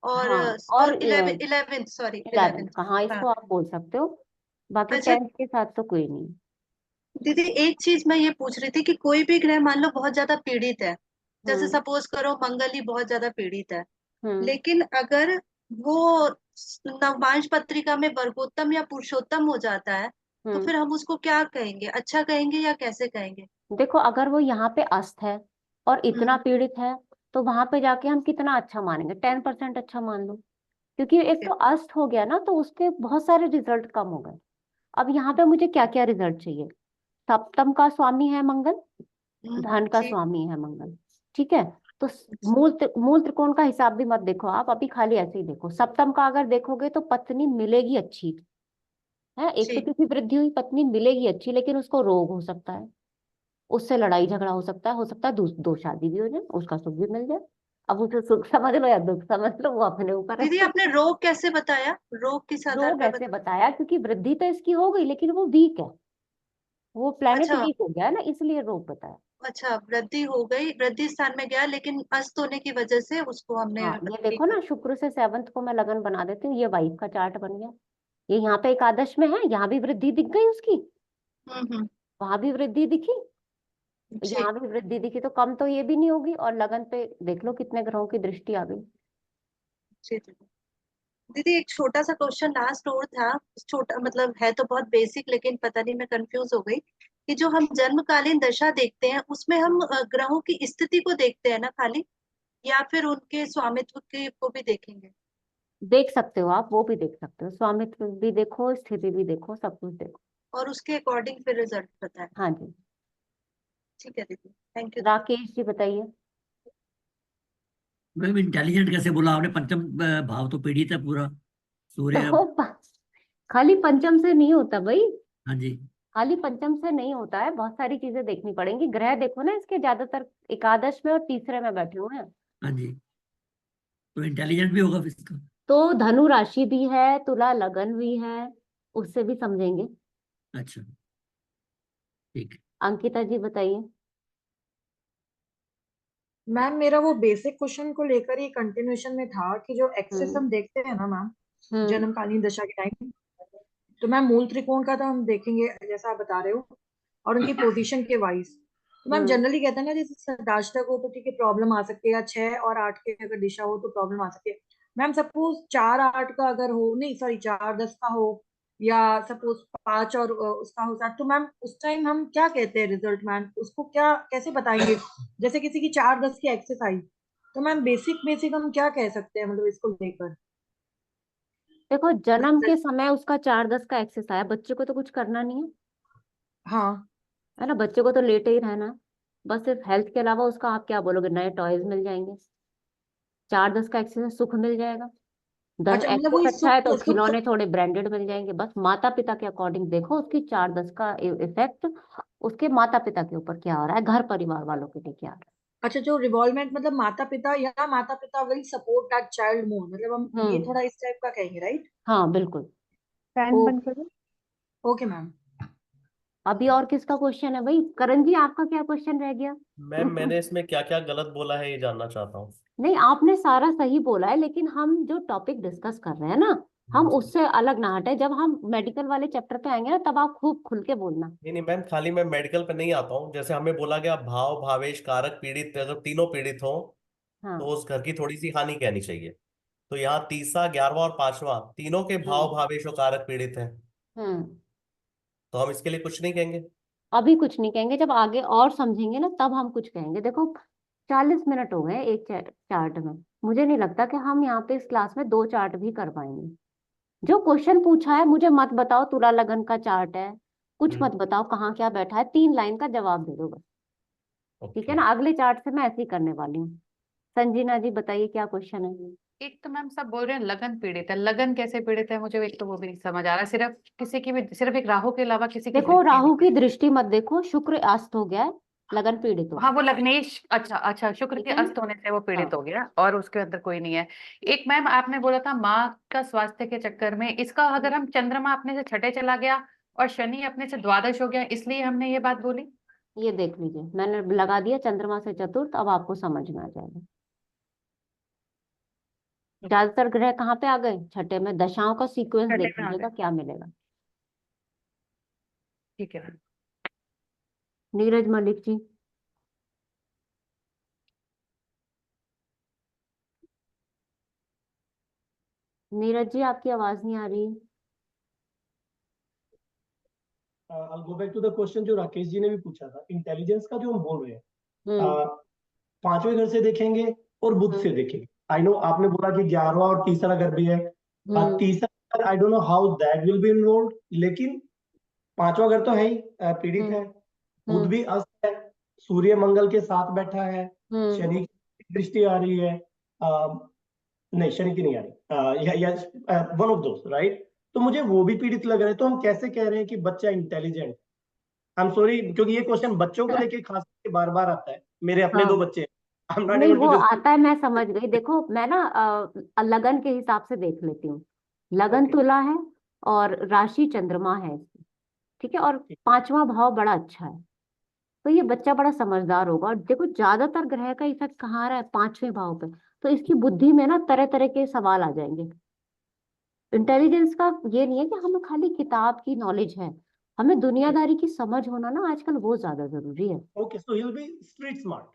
और हाँ, और 11th, सॉरी 11th 11th। का, हाँ, हाँ। इसको आप बोल सकते हो। बाकी अच्छा 10th के साथ तो कोई नहीं। दीदी एक चीज मैं ये पूछ रही थी कि कोई भी ग्रह मान लो बहुत ज्यादा पीड़ित है, जैसे हम्म। सपोज करो मंगल ही बहुत ज्यादा पीड़ित है, हम्म। लेकिन अगर वो नवमांश पत्रिका में वर्गोत्तम या पुरुषोत्तम हो जाता है, तो हम्म। फिर हम उसको क्या कहेंगे, अच्छा कहेंगे या कैसे कहेंगे? देखो, अगर वो यहाँ पे अस्त है और इतना हम्म। पीड़ित है, तो वहां पे जाके हम कितना अच्छा मानेंगे? 10% अच्छा मान लो, क्योंकि एक ओके। तो अस्त हो गया ना, तो उसके बहुत सारे रिजल्ट कम हो गए। अब यहाँ पे मुझे क्या क्या रिजल्ट चाहिए? सप्तम का स्वामी है मंगल, धन का जी स्वामी है मंगल, ठीक है। तो मूल त्रिकोण का हिसाब भी मत देखो आप, अभी खाली ऐसे ही देखो। सप्तम का अगर देखोगे तो पत्नी मिलेगी अच्छी है, एक तो जी क्योंकि वृद्धि हुई, पत्नी मिलेगी अच्छी, लेकिन उसको रोग हो सकता है, उससे लड़ाई झगड़ा हो सकता है दो शादी भी हो जाए, उसका सुख भी मिल जाए। अब उसे सुख समझ लो या दुख समझ लो, वो अपने ऊपर दीदी, है। आपने रोग कैसे बताया? रोग किस आधार रोग पे ऐसे बताया क्योंकि वृद्धि तो इसकी हो गई, लेकिन वो वीक है, वो प्लेनेट अच्छा वीक हो गया है ना, इसलिए रोग बताया। अच्छा, वृद्धि हो गई, वृद्धि स्थान में गया, लेकिन अस्त होने की वजह से उसको हमने हाँ ये देखो ठीक कर। ना, शुक्र से 7th को मैं लगन बना देती हूँ, ये वाइफ का चार्ट बन गया। ये यहाँ पे एकादश में है, यहाँ भी वृद्धि दिख गई उसकी, हम्म। वहां भी वृद्धि दिखी, जी यहाँ भी वृद्धि दिखी, तो कम तो ये भी नहीं होगी। और लगन पे देख लो कितने ग्रहों की दृष्टि आ गई। जी दीदी। दीदी, एक छोटा सा क्वेश्चन लास्ट और था। छोटा मतलब है तो बहुत बेसिक, लेकिन पता नहीं मैं कंफ्यूज हो गई कि जो हम जन्मकालीन दशा देखते हैं उसमें हम ग्रहों की स्थिति को देखते हैं ना खाली, या फिर उनके स्वामित्व के को भी देखेंगे? देख सकते हो आप, वो भी देख सकते हो, स्वामित्व भी देखो, स्थिति भी देखो, सब कुछ देखो। और उसके अकॉर्डिंग फिर रिजल्ट बताएं। हाँ जी। ठीक है दीदी, थैंक यू दीदी। राकेश जी बताइए। मैम इंटेलिजेंट कैसे बोला आपने? पंचम भाव तो पीड़ित है पूरा, सूर्य। तो खाली पंचम से नहीं होता भाई, हाँ जी। खाली पंचम से नहीं होता है, बहुत सारी चीजें देखनी पड़ेंगी। ग्रह देखो ना, इसके ज्यादातर एकादश में और तीसरे में बैठे हुए हैं। हाँ जी, तो इंटेलिजेंट भी होगा फिर इसका। तो धनु राशि भी है, तुला लगन भी है, उससे भी समझेंगे। अच्छा, ठीक है। अंकिता जी बताइए। मैम मेरा वो बेसिक क्वेश्चन को लेकर ही कंटिन्यूएशन में था कि जो एक्सेस हम्म हम देखते हैं ना मैम हम्म जन्मकालीन दशा के टाइम, तो मैम मूल त्रिकोण का तो हम देखेंगे जैसा आप बता रहे हो, और उनकी पोजीशन के वाइज। तो मैम हम्म जनरली कहते हैं ना, जैसे सदाष्टक हो तो ठीक है प्रॉब्लम आ सकती है, या 6 और 8 के अगर दिशा हो तो प्रॉब्लम आ सकती है। मैम सपोज 4-8 का अगर हो, नहीं सॉरी 4-10 का हो, या सपोज 5 और उसका हो 7, तो मैम उस टाइम हम क्या कहते हैं रिजल्ट, मैम उसको क्या कैसे बताएंगे? जैसे किसी की 4-10 की एक्सरसाइज, तो मैम बेसिक बेसिक हम क्या कह सकते हैं मतलब इसको लेकर? देखो, जन्म के समय उसका 4-10 का एक्सेस आया, बच्चे को तो कुछ करना नहीं है, हाँ। है ना, बच्चे को तो लेटे ही रहना है। बस सिर्फ हेल्थ के अलावा उसका आप क्या बोलोगे, नए टॉयज मिल जाएंगे, 4-10 का एक्सेस है, सुख मिल जाएगा। अच्छा मतलब एक्सेस वही अच्छा है तो सुख। खिलौने थोड़े ब्रांडेड मिल जाएंगे। बस माता पिता के अकॉर्डिंग देखो उसकी 4-10 का इफेक्ट उसके माता पिता के ऊपर क्या हो रहा है, घर परिवार वालों के लिए क्या हो रहा अच्छा, जो रिवॉल्वमेंट मतलब माता पिता, या माता पिता will support that child more, मतलब हम है। ये थोड़ा इस टाइप का कहेंगे, राइट? हाँ बिल्कुल। फैन बंद करो। Okay ma'am. अभी और किसका क्वेश्चन है भाई? करण जी आपका क्या क्वेश्चन रह गया? मैम मैंने इसमें क्या क्या गलत बोला है ये जानना चाहता हूँ। नहीं, आपने सारा सही बोला है, लेकिन हम जो टॉपिक डिस्कस कर रहे हैं ना, हम जी। उससे अलग ना हटे। जब हम मेडिकल वाले चैप्टर पे आएंगे ना, तब आप खूब खुल के बोलना। नहीं नहीं मैम, खाली मैं मेडिकल पे नहीं आता हूँ। जैसे हमें बोला गया भाव भावेश कारक पीड़ित, अगर तीनों पीड़ित हो तो हाँ। उस घर की थोड़ी सी हानि कहनी चाहिए। तो यहाँ तीसरा 11वां और 5वां तीनों के भाव हम्म भावेश और कारक पीड़ित हैं, हम्म तो हम इसके लिए कुछ नहीं कहेंगे। अभी कुछ नहीं कहेंगे, जब आगे और समझेंगे ना तब हम कुछ कहेंगे। देखो, 40 मिनट हो गए एक चार्ट में, मुझे नहीं लगता कि हम यहाँ पे इस क्लास में 2 चार्ट भी कर पाएंगे। जो क्वेश्चन पूछा है, मुझे मत बताओ तुला लगन का चार्ट है, कुछ हम्म। मत बताओ कहाँ क्या बैठा है, 3 लाइन का जवाब दे दो बस। ठीक है ओके। ना, अगले चार्ट से मैं ऐसे ही करने वाली हूँ। संजीना जी बताइए क्या क्वेश्चन है? एक तो मैम सब बोल रहे हैं लगन पीड़ित है, लगन कैसे पीड़ित है? मुझे एक तो वो भी नहीं समझ आ रहा। सिर्फ किसी की भी, सिर्फ एक राहु के अलावा किसी की देखो, दृष्टि राहु नहीं की है। दृष्टि मत देखो, शुक्र अस्त हो गया है, लगन पीड़ित हो हाँ गया। वो लग्नेश, अच्छा अच्छा, शुक्र ठीक के है ना। अस्त होने से वो हाँ। पीड़ित हो गया और उसके अंदर कोई नहीं है। एक मैम आपने बोला था माँ का स्वास्थ्य के चक्कर में, इसका अगर हम चंद्रमा अपने से छठे चला गया और शनि अपने से द्वादश हो गया, इसलिए हमने ये बात बोली। ये देख लीजिए, मैंने लगा दिया चंद्रमा से चतुर्थ, अब आपको समझ में आ जाएगा। ज्यादातर ग्रह कहाँ पे आ गए? छठे में। दशाओं का सीक्वेंस छठे देख में आ लीजिएगा गए। क्या मिलेगा। ठीक है मैम। नीरज मलिक जी। नीरज जी आपकी आवाज नहीं आ रही। I'll go back to the question जो राकेश जी ने भी पूछा था, इंटेलिजेंस का जो हम बोल रहे हैं, हम्म पांचवें घर से देखेंगे और बुध से देखेंगे। आई नो आपने बोला कि 11वां और तीसरा घर भी है, हम्म तीसरा I don't know how that will be involve, लेकिन पांचवा घर तो है ही, पीड़ित हम्म है। बुध हम्म भी अस्त है, सूर्य मंगल के साथ बैठा है, शनि की दृष्टि आ रही है, नहीं शनि की नहीं आ रही, या वन ऑफ दोस, राइट। तो मुझे वो भी पीड़ित लग रहा है। तो हम कैसे कह रहे हैं कि बच्चा इंटेलिजेंट? आई एम सॉरी, क्योंकि ये क्वेश्चन बच्चों को लेके खास करके बार बार आता है। मेरे अपने हाँ 2 बच्चे हैं, आई एम नॉट नहीं एबल वो टू जस्ट। आता है, मैं समझ गई। देखो मैं ना लगन के हिसाब से देख लेती हूँ। लगन ओके, तुला है और राशि चंद्रमा है इसकी, ठीक है, और पांचवा भाव बड़ा अच्छा है, तो ये बच्चा बड़ा समझदार होगा। और देखो ज्यादातर ग्रह का इफेक्ट कहाँ आ रहा है, पांचवें भाव पे, तो इसकी बुद्धि में ना तरह तरह के सवाल आ जाएंगे। इंटेलिजेंस का ये नहीं है कि हमें खाली किताब की नॉलेज है, हमें दुनियादारी की समझ होना ना आजकल वो ज्यादा जरूरी है। Okay, so he will be street smart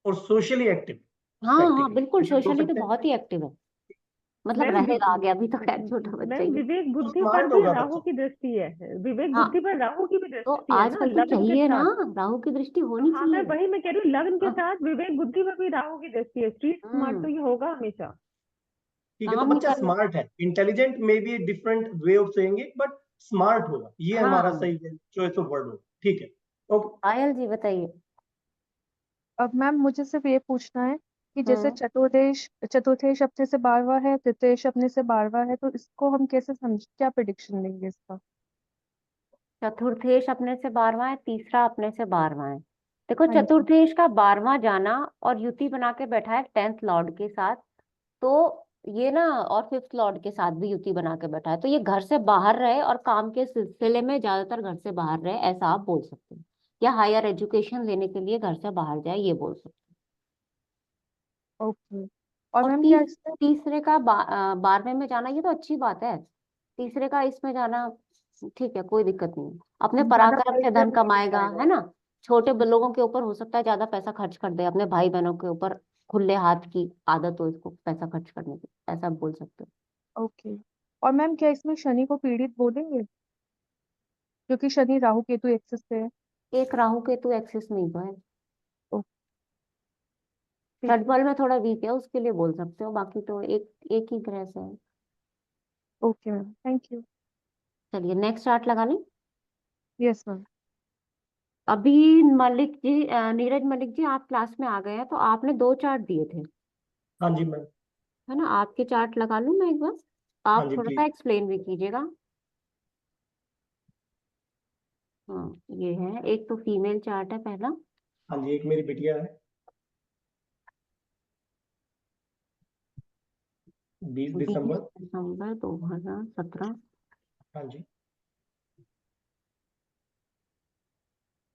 और सोशली एक्टिव, हाँ हाँ प्रैक्टिकली बिल्कुल, ये बोल सोशली तो सकते हैं। बहुत ही एक्टिव है, मतलब मैम रहेगा आगे, अभी तो खैर छोटा बच्चा मैम ही है। विवेक तो बुद्धि पर स्मार्ट भी होगा राहु बच्चा। की दृष्टि है, विवेक हाँ बुद्धि पर राहु की भी तो दृष्टि है ना, आजकल तो लग्न के चाहिए ना, साथ। राहु की दृष्टि होनी हाँ मैं चाहिए। वही मैं कह रही हूँ, लग्न के हाँ, साथ विवेक बुद्धि पर भी राहु की दृष्टि है, स्ट्रीट स्मार्ट तो हम्म, ये होगा हमेशा। ठीक है, तो काम नहीं बच्चा कर लेगा। स्मार्ट है। Intelligent may be different way of saying it, but smart होगा, ये हमारा हाँ सही चॉइस ऑफ वर्ड होगा। ठीक है, ओके। पायल जी बताइए। अब मैम मुझे सिर्फ ये पूछना है कि जैसे हम्म चतुर्देश चतुर्थेश अपने से 12वां है, तृतीयेश अपने से 12वां है, तो इसको हम कैसे समझ, क्या प्रिडिक्शन देंगे इसका? चतुर्थेश अपने से 12वां है, तीसरा अपने से 12वां है। देखो हाँ जी। चतुर्थेश का 12वां जाना और युति बना के बैठा है 10th लॉर्ड के साथ, तो ये ना, और 5th लॉर्ड के साथ भी युति बना के बैठा है, तो ये घर से बाहर रहे और काम के सिलसिले में ज्यादातर घर से बाहर रहे, ऐसा आप बोल सकते हैं, या हायर एजुकेशन लेने के लिए घर से बाहर जाए, ये बोल सकते हैं। ओके। और और मैम क्या इसमें? तीसरे का 12वें में जाना, ये तो अच्छी बात है। तीसरे का इसमें जाना ठीक है, कोई दिक्कत नहीं है, अपने ज्यादा पराक्रम से परिश्रम धन नहीं कमाएगा, दिखाएगा। है ना। छोटे लोगों के ऊपर हो सकता है ज्यादा पैसा खर्च कर दे, अपने भाई बहनों के ऊपर खुले हाथ की आदत हो इसको पैसा खर्च करने की, ऐसा बोल सकते ओके। और मैम क्या इसमें शनि को पीड़ित बोलेंगे, क्योंकि शनि राहु केतु एक्सिस पे है? हो। एक राहु केतु एक्सिस नहीं हुआ है, ओ, ठीक। षटबल में थोड़ा वीक है, उसके लिए बोल सकते हो, बाकी तो एक एक ही ग्रह से है। Okay ma'am, thank you. चलिए नेक्स्ट चार्ट लगा लें। Yes ma'am. अभी मलिक जी, नीरज मलिक जी आप क्लास में आ गए हैं, तो आपने 2 चार्ट दिए थे, हाँ जी मैम। है ना, आपके चार्ट लगा लूं मैं एक बार, हाँ आप जी थोड़ा सा प्लीज। एक्सप्लेन भी कीजिएगा। हाँ ये है, एक तो फीमेल चार्ट है पहला। हाँ जी, एक मेरी बिटिया है, 20 20 दिसंबर। दिसंबर 2017, हाँ जी।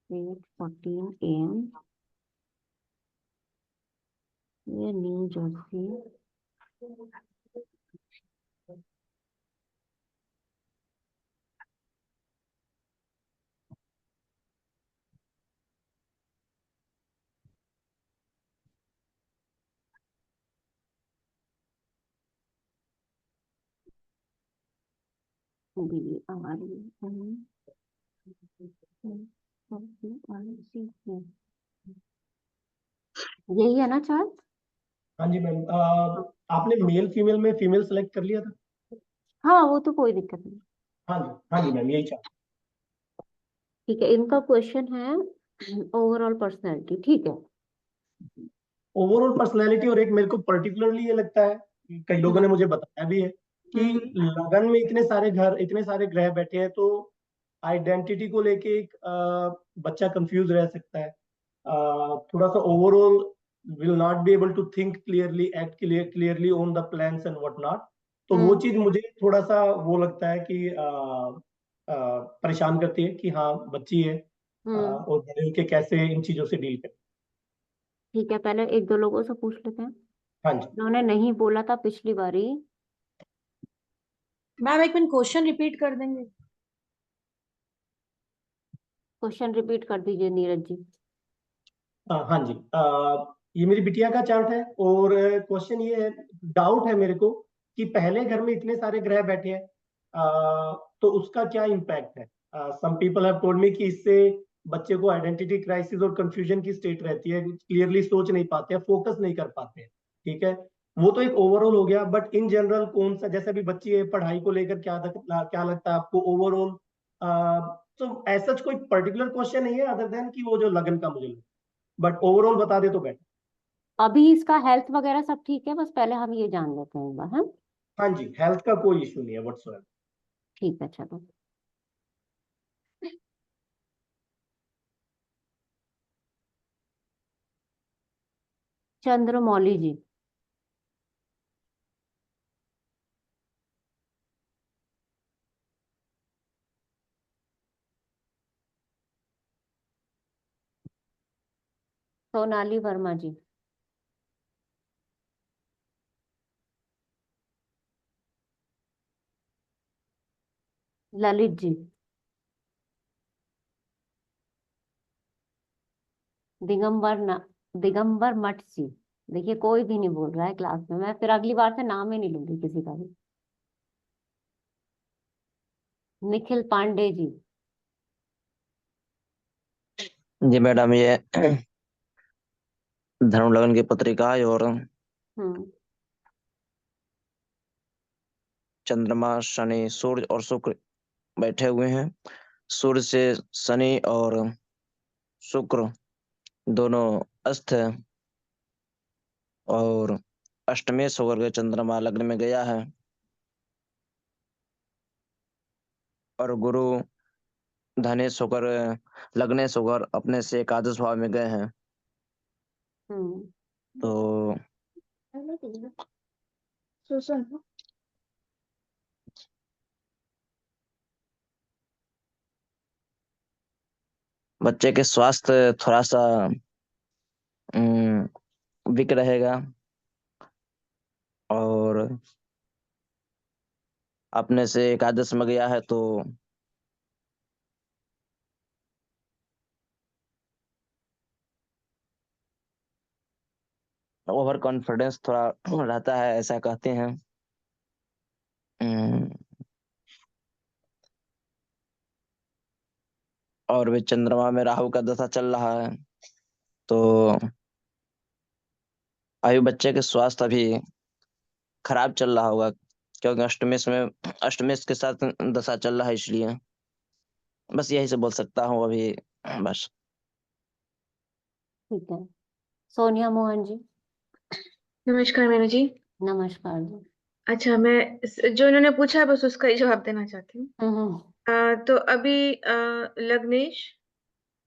8:14 AM, ये न्यू जर्सी। यही है ना चार्ट। हाँ जी मैम, आपने मेल फीमेल में फीमेल सेलेक्ट कर लिया था? हाँ वो तो कोई दिक्कत नहीं। हाँ जी, हाँ जी मैम, यही चार्ट। ठीक है, इनका क्वेश्चन है ओवरऑल पर्सनैलिटी, ठीक है। ओवरऑल पर्सनैलिटी, और एक मेरे को पर्टिकुलरली ये लगता है, कई लोगों ने मुझे बताया भी है कि लगन में इतने सारे घर, इतने सारे ग्रह बैठे हैं, तो आइडेंटिटी को लेके एक बच्चा कंफ्यूज रह सकता है, थोड़ा सा overall will not be able to think clearly, act clearly on the plans and what not. तो वो चीज मुझे थोड़ा सा वो लगता है कि परेशान करती है कि हाँ बच्ची है, और बड़े होके कैसे इन चीजों से डील करें। ठीक है, पहले एक दो लोगों से पूछ लेते हैं, हाँ जी। उन्होंने नहीं बोला था पिछली बारी। मैम एक मिनट, क्वेश्चन रिपीट कर देंगे? क्वेश्चन रिपीट कर दीजिए नीरज जी। हाँ जी, ये मेरी बिटिया का चार्ट है, और क्वेश्चन ये है, डाउट है मेरे को कि पहले घर में इतने सारे ग्रह बैठे हैं, तो उसका क्या इम्पैक्ट है। Some people have told me कि इससे बच्चे को आइडेंटिटी क्राइसिस और कंफ्यूजन की स्टेट रहती है, क्लियरली सोच नहीं पाते हैं, फोकस नहीं कर पाते हैं। ठीक है, वो तो एक ओवरऑल हो गया, बट इन जनरल कौन सा, जैसे अभी बच्ची है, पढ़ाई को लेकर क्या लगता है आपको ओवरऑल? तो ऐसा कोई पर्टिकुलर क्वेश्चन नहीं है अदर देन कि वो जो लगन का मुझे, बट ओवरऑल बता दे तो बेटर। अभी इसका हेल्थ वगैरह सब ठीक है, बस पहले हम ये जान लेते हैं एक बार। हाँ हाँ जी, हेल्थ का कोई इशू नहीं है व्हाटसोएवर। ठीक है, चलो। चंद्रमौली जी। सोनाली वर्मा जी। ललित जी। दिगंबर न दिगंबर मठ जी। देखिए कोई भी नहीं बोल रहा है क्लास में, मैं फिर अगली बार से नाम ही नहीं लूंगी किसी का भी। निखिल पांडे जी। जी मैडम, ये धर्म लगन की पत्रिका है और हम्म। चंद्रमा, शनि, सूर्य और शुक्र बैठे हुए हैं। सूर्य से शनि और शुक्र दोनों अस्त है और अष्टमेश होकर के चंद्रमा लग्न में गया है और गुरु धनेश होकर लग्नेश होकर अपने से एकादश भाव में गए हैं। हम्म। तो बच्चे के स्वास्थ्य थोड़ा सा वीक रहेगा और अपने से एकादश में गया है तो ओवर कॉन्फिडेंस थोड़ा रहता है, ऐसा कहते हैं। हम्म, और भी चंद्रमा में राहु का दशा चल रहा है तो अभी बच्चे के स्वास्थ्य अभी खराब चल रहा होगा, क्योंकि अष्टमेश के साथ दशा चल रहा है, इसलिए बस यही से बोल सकता हूँ अभी। बस। ठीक है। सोनिया मोहन जी। नमस्कार मीनू जी। नमस्कार जी। अच्छा, मैं जो इन्होंने पूछा है बस उसका ही जवाब देना चाहती हूँ। हम्म। तो अभी लग्नेश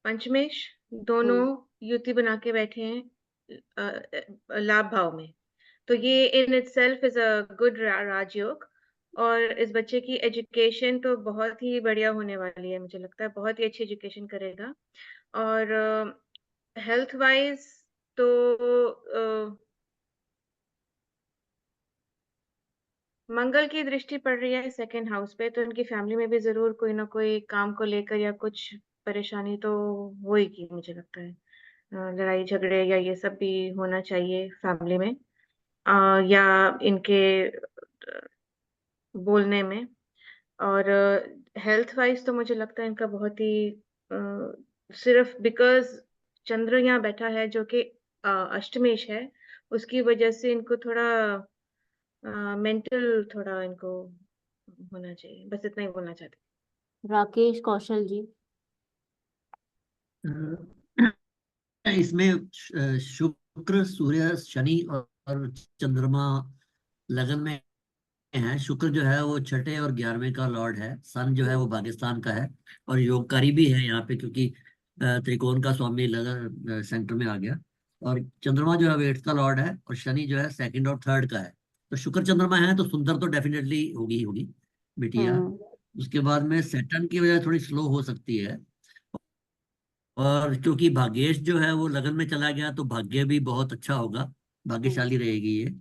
पंचमेश दोनों युति बना के बैठे हैं लाभ भाव में। तो ये in itself is a good rajyoga, और इस बच्चे की एजुकेशन तो बहुत ही बढ़िया होने वाली है, मुझे लगता है बहुत ही अच्छी एजुकेशन करेगा। और हेल्थ वाइज तो मंगल की दृष्टि पड़ रही है सेकंड हाउस पे, तो उनकी फैमिली में भी जरूर कोई ना कोई काम को लेकर या कुछ परेशानी तो होगी, मुझे लगता है। लड़ाई झगड़े या ये सब भी होना चाहिए फैमिली में, या इनके बोलने में। और हेल्थ वाइज तो मुझे लगता है इनका बहुत ही सिर्फ बिकॉज चंद्र यहाँ बैठा है जो कि अष्टमेश है, उसकी वजह से इनको थोड़ा मेंटल थोड़ा इनको होना चाहिए। बस इतना ही बोलना चाहती राकेश कौशल जी। इसमें शुक्र, सूर्य, शनि और चंद्रमा लगन में है। शुक्र जो है वो छठे और 11वें का लॉर्ड है। सन जो है वो पाकिस्तान का है और योगकारी भी है यहाँ पे, क्योंकि त्रिकोण का स्वामी लगन सेंटर में आ गया। और चंद्रमा जो है वो 8th का लॉर्ड है और शनि जो है 2nd और 3rd का है। तो शुक्र चंद्रमा है तो सुंदर तो डेफिनेटली होगी ही होगी बिटिया। हम्म। उसके बाद में सैटर्न की वजह थोड़ी स्लो हो सकती है, और क्योंकि भाग्येश जो है वो लगन में चला गया तो भाग्य भी बहुत अच्छा होगा, भाग्यशाली रहेगी ये।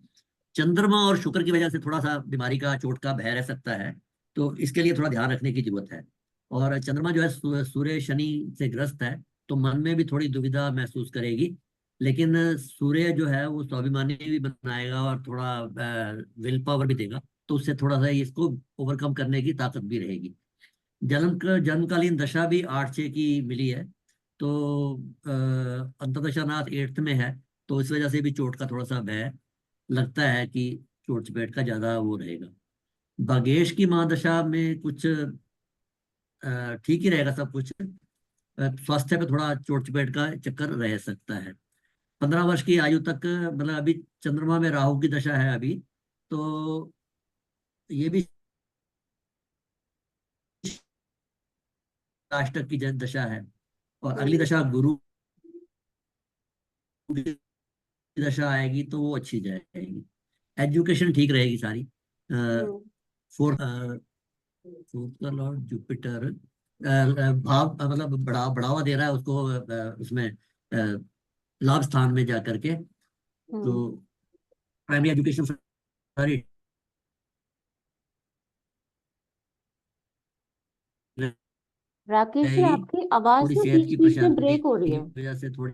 चंद्रमा और शुक्र की वजह से थोड़ा सा बीमारी का, चोट का भय रह सकता है, तो इसके लिए थोड़ा ध्यान रखने की जरूरत है। और चंद्रमा जो है सूर्य शनि से ग्रस्त है, तो मन में भी थोड़ी दुविधा महसूस करेगी। लेकिन सूर्य जो है वो स्वाभिमानी भी बनाएगा और थोड़ा विल पावर भी देगा, तो उससे थोड़ा सा इसको ओवरकम करने की ताकत भी रहेगी। जन्मकालीन दशा भी 8-6 की मिली है, तो अंतर्दशा नाथ 8th में है, तो इस वजह से भी चोट का थोड़ा सा भय लगता है कि चोट चपेट का ज्यादा वो रहेगा। भाग्येश की महादशा में कुछ ठीक ही रहेगा सब कुछ। स्वास्थ्य पे थोड़ा चोट चपेट का चक्कर रह सकता है। 15 वर्ष की आयु तक, मतलब अभी चंद्रमा में राहु की दशा है अभी, तो ये भी अष्टक की दशा है। और अगली दशा गुरु की दशा आएगी तो वो अच्छी जाएगी, एजुकेशन ठीक रहेगी सारी। फोर्थ फोर्थ का लॉर्ड जुपिटर भाव मतलब बढ़ावा दे रहा है उसको, उसमें लाभ स्थान में जाकर के, तो प्राइमरी एजुकेशन सारी राकेश जी, रहेगी। आपकी आवाज थोड़ी ना सेहत बीच की बीच में परेशानी ब्रेक हो रही की है। वजह से थोड़ी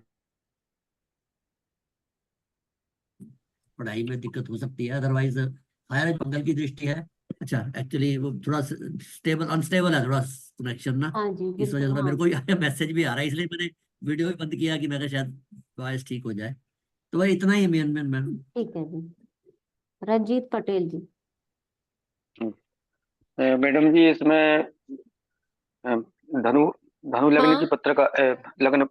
पढ़ाई में दिक्कत हो सकती है, अदरवाइज हायर मंगल की दृष्टि है। अच्छा, एक्चुअली वो थोड़ा स्टेबल अनस्टेबल है थोड़ा कनेक्शन ना, हाँ जी, इस वजह बिल्कुल। से हाँ, मेरे को मैसेज भी आ रहा है, इसलिए मैंने वीडियो भी बंद किया कि मैं कहा शायद वॉइस ठीक हो जाए। तो भाई इतना ही मेन मेन मैम। ठीक है जी। रंजीत पटेल जी। मैडम जी, इसमें धनु धनु लग्न की हाँ पत्रिका, लग्न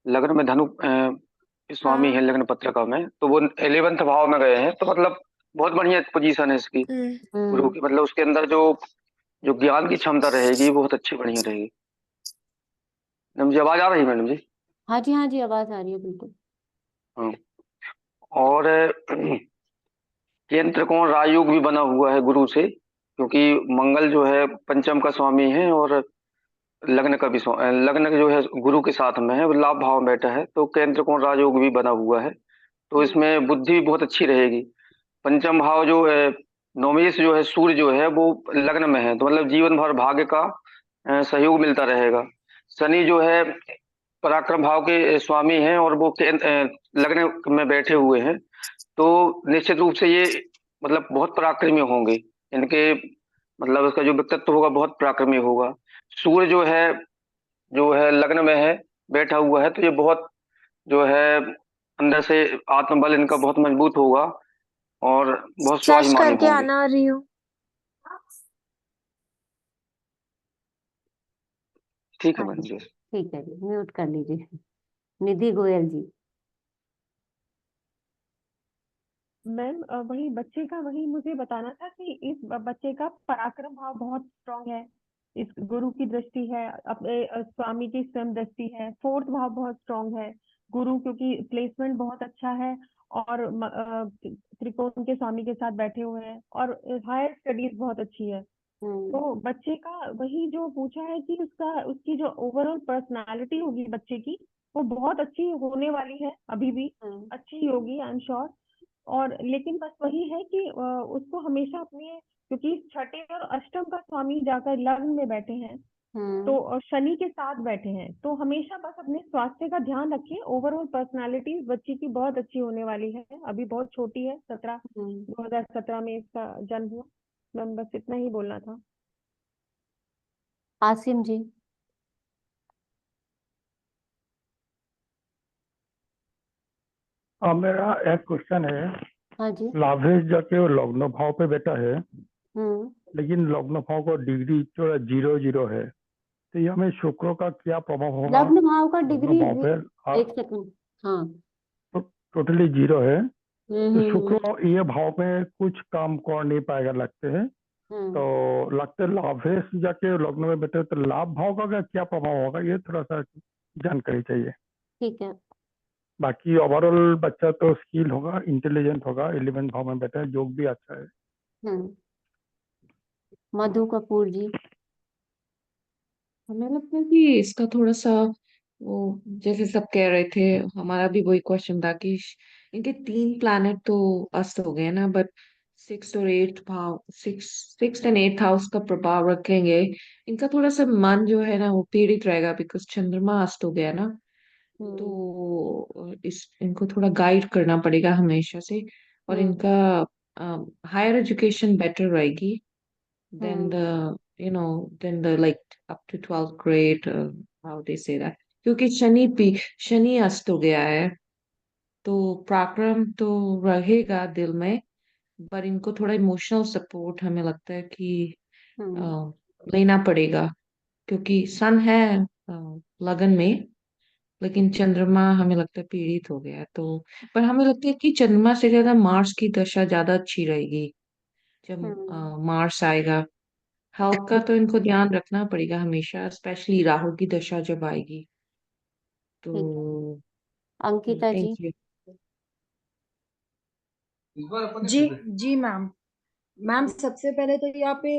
लग्न में धनु स्वामी है हाँ। लग्न पत्रिका में, तो वो 11th भाव में गए हैं, तो मतलब बहुत बढ़िया पोजीशन है इसकी गुरु की। मतलब उसके अंदर जो जो ज्ञान की क्षमता रहेगी वो बहुत अच्छी बढ़िया रहेगी। मैडम जी आवाज आ रही है मैडम जी? हाँ जी, हाँ जी, आवाज आ रही है बिल्कुल। हाँ। और केंद्र त्रिकोण राजयोग भी बना हुआ है गुरु से, क्योंकि मंगल जो है पंचम का स्वामी है, और लग्न का भी लग्न जो है गुरु के साथ में है, वो लाभ भाव में बैठा है, तो केंद्र त्रिकोण राजयोग भी बना हुआ है, तो इसमें बुद्धि भी बहुत अच्छी रहेगी। पंचम भाव जो है, नवमेश जो है सूर्य जो है वो लग्न में है, तो मतलब जीवन भर भाग्य का सहयोग मिलता रहेगा। शनि जो है पराक्रम भाव के स्वामी हैं, और वो लग्न में बैठे हुए हैं, तो निश्चित रूप से ये मतलब बहुत पराक्रमी होंगे। इनके मतलब इसका जो व्यक्तित्व होगा बहुत पराक्रमी होगा। सूर्य जो है लग्न में है, बैठा हुआ है, तो ये बहुत जो है अंदर से आत्मबल इनका बहुत मजबूत होगा, और बहुत सर्च स्वाभिमानी करके होंगे। आना रही हूँ। ठीक है हाँ मैडम जी, जी। ठीक है जी, म्यूट कर लीजिए। निधि गोयल जी। मैम वही बच्चे का वही मुझे बताना था कि इस बच्चे का पराक्रम भाव बहुत स्ट्रांग है, इस गुरु की दृष्टि है, अपने स्वामी की स्वयं दृष्टि है, फोर्थ भाव बहुत स्ट्रांग है गुरु, क्योंकि प्लेसमेंट बहुत अच्छा है, और त्रिकोण के स्वामी के साथ बैठे हुए हैं, और हायर स्टडीज बहुत अच्छी है। तो बच्चे का वही जो पूछा है कि उसकी जो ओवरऑल पर्सनालिटी होगी बच्चे की, वो बहुत अच्छी होने वाली है, अभी भी अच्छी ही होगी, आई एम श्योर। और लेकिन बस वही है कि उसको हमेशा अपने, क्योंकि छठे और अष्टम का स्वामी जाकर लग्न में बैठे हैं, तो और शनि के साथ बैठे हैं, तो हमेशा बस अपने स्वास्थ्य का ध्यान रखें। ओवरऑल पर्सनालिटी बच्ची की बहुत अच्छी होने वाली है, अभी बहुत छोटी है, 2017 में इसका जन्म हुआ। मैम बस इतना ही बोलना था। आसिम जी। मेरा एक क्वेश्चन है। हाँ जी। लाभेश जाके वो लग्न भाव पे बैठा है, हम्म लेकिन लग्न भाव का डिग्री जो 0 है, तो ये हमें शुक्र का क्या प्रभाव होगा? लग्न भाव का लग्न डिग्री भाव पे एक सेकंड। हाँ। टोटली 0 है, तो हम्म शुक्र ये भाव में कुछ काम कर नहीं पाएगा लगते हैं, तो लगते लाभेश जाके लग्न में बैठे, तो लाभ भाव का क्या प्रभाव होगा, ये थोड़ा सा जानकारी चाहिए। ठीक है। बाकी ओवरऑल बच्चा तो स्किल होगा, इंटेलिजेंट होगा, 11 भाव में बैठा है, योग भी अच्छा है। मधु कपूर जी। हमें लगता है कि इसका थोड़ा सा वो, जैसे सब कह रहे थे, हमारा भी वही क्वेश्चन था कि इनके 3 प्लैनेट तो अस्त हो गए ना, बट 6 एंड 8 हाउस का प्रभाव रखेंगे। इनका थोड़ा सा मन जो है ना वो पीड़ित रहेगा, बिकॉज चंद्रमा अस्त हो गया ना, तो इनको थोड़ा गाइड करना पड़ेगा हमेशा से। और इनका हायर एजुकेशन बेटर रहेगी than the like up to 12th grade, how they say that, क्योंकि शनि अस्त हो गया है, तो पराक्रम तो रहेगा दिल में, पर इनको थोड़ा इमोशनल सपोर्ट हमें लगता है कि लेना पड़ेगा, क्योंकि सन है लगन में, लेकिन चंद्रमा हमें लगता है पीड़ित हो गया है। तो पर हमें लगता है कि चंद्रमा से ज्यादा मार्स की दशा ज्यादा अच्छी रहेगी जब मार्स आएगा। हेल्थ का तो इनको ध्यान रखना पड़ेगा हमेशा, स्पेशली राहु की दशा जब आएगी। ठीक है तो अंकिता जी। Thank you. जी जी मैम। मैम सबसे पहले तो यहाँ पे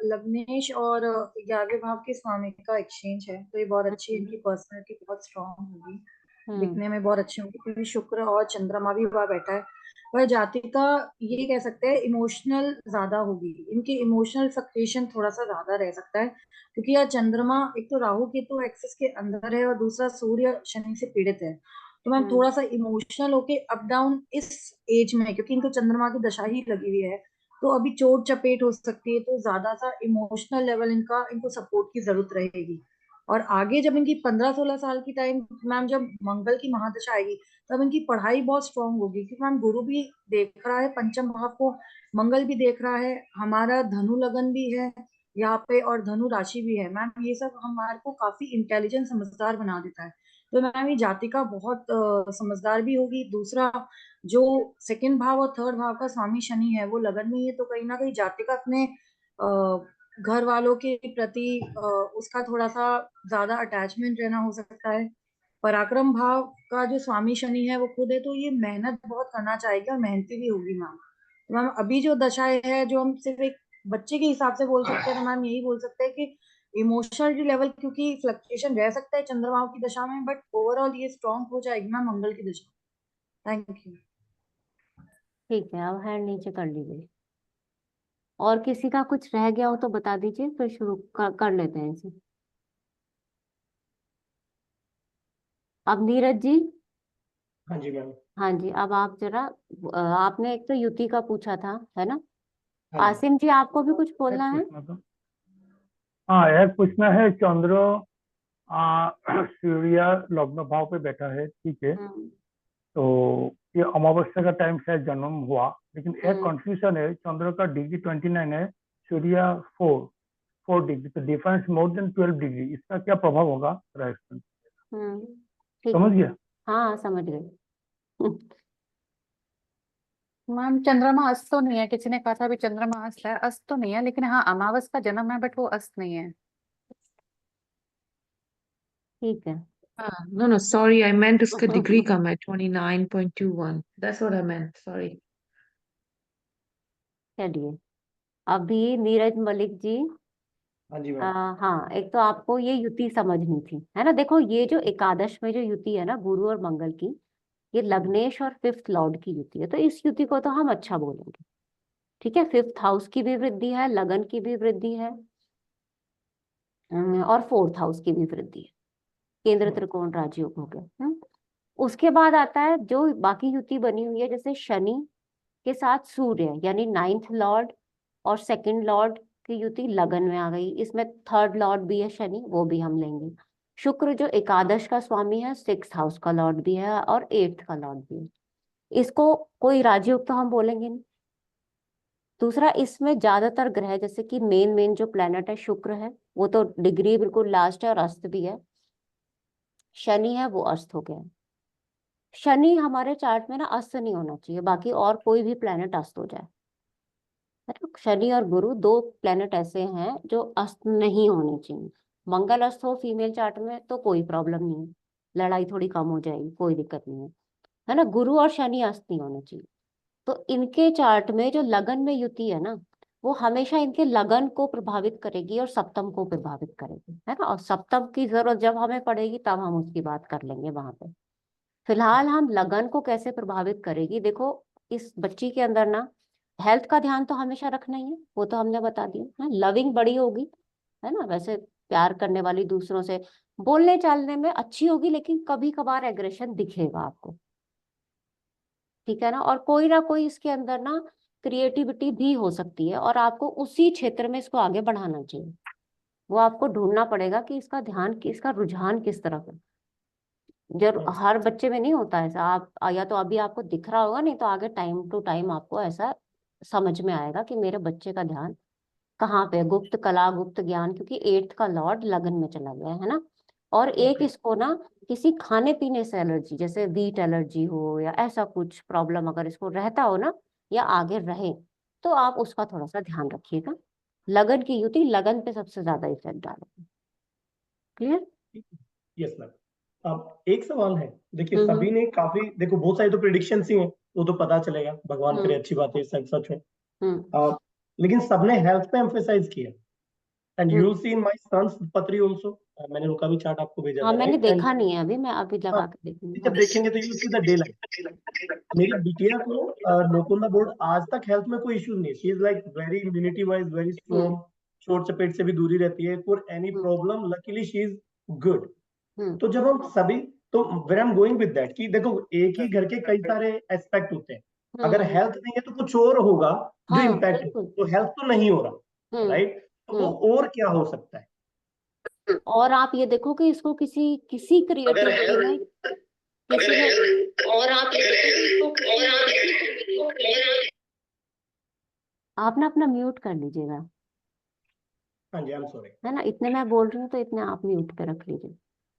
लग्नेश और 11वें भाव के स्वामी का एक्सचेंज है, तो ये बहुत अच्छी, इनकी पर्सनैलिटी बहुत स्ट्रांग होगी, दिखने में बहुत अच्छी होगी, क्योंकि शुक्र और चंद्रमा भी वहाँ बैठा है। पर जातिका ये कह सकते हैं इमोशनल ज्यादा होगी, इनकी इमोशनल फ्लक्चुएशन थोड़ा सा ज्यादा रह सकता है, क्योंकि यह चंद्रमा एक तो राहु केतु एक्सिस के अंदर है और दूसरा सूर्य शनि से पीड़ित है। तो मैम थोड़ा सा इमोशनल होके अप डाउन इस एज में, क्योंकि इनको चंद्रमा की दशा ही लगी हुई है, तो अभी चोट चपेट हो सकती है, तो ज्यादा सा इमोशनल लेवल इनको सपोर्ट की जरूरत रहेगी। और आगे जब इनकी 15-16 साल की टाइम मैम, जब मंगल की महादशा आएगी, तब इनकी पढ़ाई बहुत स्ट्रांग होगी, क्योंकि मैम गुरु भी देख रहा है पंचम भाव को, मंगल भी देख रहा है, हमारा धनु लगन भी है यहाँ पे और धनु राशि भी है। मैम ये सब हमारे को काफी इंटेलिजेंट समझदार बना देता है। तो मैम ये जातिका बहुत समझदार भी होगी। दूसरा, जो सेकंड भाव और थर्ड भाव का स्वामी शनि है वो लगन में ही है, तो कहीं ना कहीं जातिका अपने घर वालों के प्रति उसका थोड़ा सा ज्यादा अटैचमेंट रहना हो सकता है। पराक्रम भाव का जो स्वामी शनि है वो खुद है, तो ये मेहनत बहुत करना चाहेगी और मेहनती भी होगी मैम। तो मैम अभी जो दशाएं है, जो हम सिर्फ एक बच्चे के हिसाब से बोल सकते हैं, तो मैम यही बोल सकते हैं कि इमोशनल लेवल क्योंकि फ्लक्चुएशन रह सकता है चंद्रमा की दशा में, बट ओवरऑल ये स्ट्रांग हो जाएगी मैम मंगल की दशा। Thank you. ठीक है अब हैंड नीचे कर लीजिए। और किसी का कुछ रह गया हो तो बता दीजिए, फिर शुरू कर लेते हैं इसे। अब नीरज जी। हाँ जी मैम। हाँ जी अब आप जरा आपने एक तो युति का पूछा था है ना। हाँ जी। आसिम जी आपको भी कुछ एक बोलना है। पूछना था। हाँ, एक पूछना है। चंद्र सूर्य लग्न भाव पे बैठा है, ठीक है। तो ये अमावस्या का टाइम शायद जन्म हुआ, लेकिन एक कंफ्यूजन है। चंद्र का डिग्री 29 है, सूर्य 4 डिग्री, तो डिफरेंस मोर देन 12 डिग्री। इसका क्या प्रभाव होगा? ठीक समझ है गया? हाँ समझ गए। मैम चंद्रमा अस्त तो नहीं है, किसी ने कहा था अभी चंद्रमा अस्त है, अस्त तो नहीं है, लेकिन हाँ अमावस का जन्म है, बट वो अस्त नहीं है। ठीक है No, no, sorry, I meant उसका डिग्री कम है, 29.21. That's what I meant. Sorry. चलिए अभी नीरज मलिक जी। हाँ जी मैम। हाँ एक तो आपको ये युति समझनी थी है ना। देखो ये जो एकादश में जो युति है ना गुरु और मंगल की, ये लग्नेश और फिफ्थ लॉर्ड की युति है, तो इस युति को तो हम अच्छा बोलेंगे। ठीक है फिफ्थ हाउस की भी वृद्धि है, लगन की भी वृद्धि है, और फोर्थ हाउस की भी वृद्धि है, केंद्र त्रिकोण राजयोग हो गया। उसके बाद आता है जो बाकी युति बनी हुई है, जैसे शनि के साथ सूर्य यानी 9th लॉर्ड और 2nd लॉर्ड की युति लगन में आ गई। इसमें 3rd लॉर्ड भी है शनि, वो भी हम लेंगे। शुक्र जो एकादश का स्वामी है 6th हाउस का लॉर्ड भी है और 8th का लॉर्ड भी है, इसको कोई राजयोग तो हम बोलेंगे नहीं। दूसरा इसमें ज्यादातर ग्रह जैसे कि मेन जो प्लेनेट है शुक्र है, वो तो डिग्री बिल्कुल लास्ट है और अस्त भी है। शनि है वो अस्त हो गया है। शनि हमारे चार्ट में ना अस्त नहीं होना चाहिए, बाकी और कोई भी प्लेनेट अस्त हो जाए। शनि और गुरु दो प्लेनेट ऐसे हैं जो अस्त नहीं होने चाहिए। मंगल अस्त हो फीमेल चार्ट में तो कोई प्रॉब्लम नहीं है, लड़ाई थोड़ी कम हो जाएगी, कोई दिक्कत नहीं है ना। गुरु और शनि अस्त नहीं होने चाहिए। तो इनके चार्ट में जो लगन में युति है ना, वो हमेशा इनके लगन को प्रभावित करेगी और सप्तम को प्रभावित करेगी, है ना। और सप्तम की जरूरत जब हमें पड़ेगी तब हम उसकी बात कर लेंगे वहां पे। फिलहाल हम लगन को कैसे प्रभावित करेगी, देखो इस बच्ची के अंदर ना हेल्थ का ध्यान तो हमेशा रखना ही है, वो तो हमने बता दिया है। लविंग बड़ी होगी है ना, वैसे प्यार करने वाली, दूसरों से बोलने चालने में अच्छी होगी, लेकिन कभी कभार एग्रेशन दिखेगा आपको, ठीक है ना। और कोई ना कोई इसके अंदर ना क्रिएटिविटी भी हो सकती है, और आपको उसी क्षेत्र में इसको आगे बढ़ाना चाहिए। वो आपको ढूंढना पड़ेगा कि इसका ध्यान इसका रुझान किस तरफ है। जरूर हर बच्चे में नहीं होता ऐसा, आप या तो अभी आपको दिख रहा होगा, नहीं तो आगे टाइम टू टाइम आपको ऐसा समझ में आएगा कि मेरे बच्चे का ध्यान कहाँ पे है। गुप्त कला गुप्त ज्ञान, क्योंकि 8th का लॉर्ड लगन में चला गया है ना। और एक ओके इसको ना किसी खाने पीने से एलर्जी, जैसे वीट एलर्जी हो या ऐसा कुछ प्रॉब्लम अगर इसको रहता हो ना, या आगे रहे, तो आप उसका थोड़ा सा ध्यान रखिएगा। लगन की युति लगन पे सबसे ज्यादा इफेक्ट डालेगी। क्लियर? Yes ma'am. अब एक सवाल है, देखिए हम्म सभी ने काफी, देखो बहुत सारी तो प्रिडिक्शन ही हैं, वो तो पता चलेगा, भगवान करे हम्म अच्छी बात है सच सच में। हम्म लेकिन सबने हेल्थ पे एम्फेसाइज किया, and hmm. You see in my son's पत्री आल्सो, मैंने उनका भी चार्ट आपको भेजा हाँ था, मैंने राइट? एंड देखा नहीं है अभी, मैं अभी हाँ, लगा के देखूंगी। जब देखेंगे तो you see the day light. मेरी बिटिया को नोकुंदा बोर्ड आज तक हेल्थ में कोई इश्यूज नहीं, she is like very immunity wise very hmm strong, चोट चपेट से भी दूरी रहती है, for any hmm problem luckily she is good. हम्म तो जब हम सभी, तो where am going with that कि देखो एक ही घर के कई सारे एस्पेक्ट होते हैं, अगर हम्म। हेल्थ नहीं है तो कुछ और होगा जो हाँ इम्पैक्ट हो, बिल्कुल। तो हेल्थ तो नहीं हो रहा, हम्म राइट? तो वो हम्म। और क्या हो सकता है? और आप ये देखो कि इसको किसी किसी अगर क्रिएटिविटी में हेल्थ किसी ने, और आप ये देखो कि इसको आप ना अपना म्यूट कर लीजिएगा, हाँ जी, आई एम सॉरी। है ना, इतने मैं बोल रही हूँ तो इतने आप म्यूट पे रख लीजिए।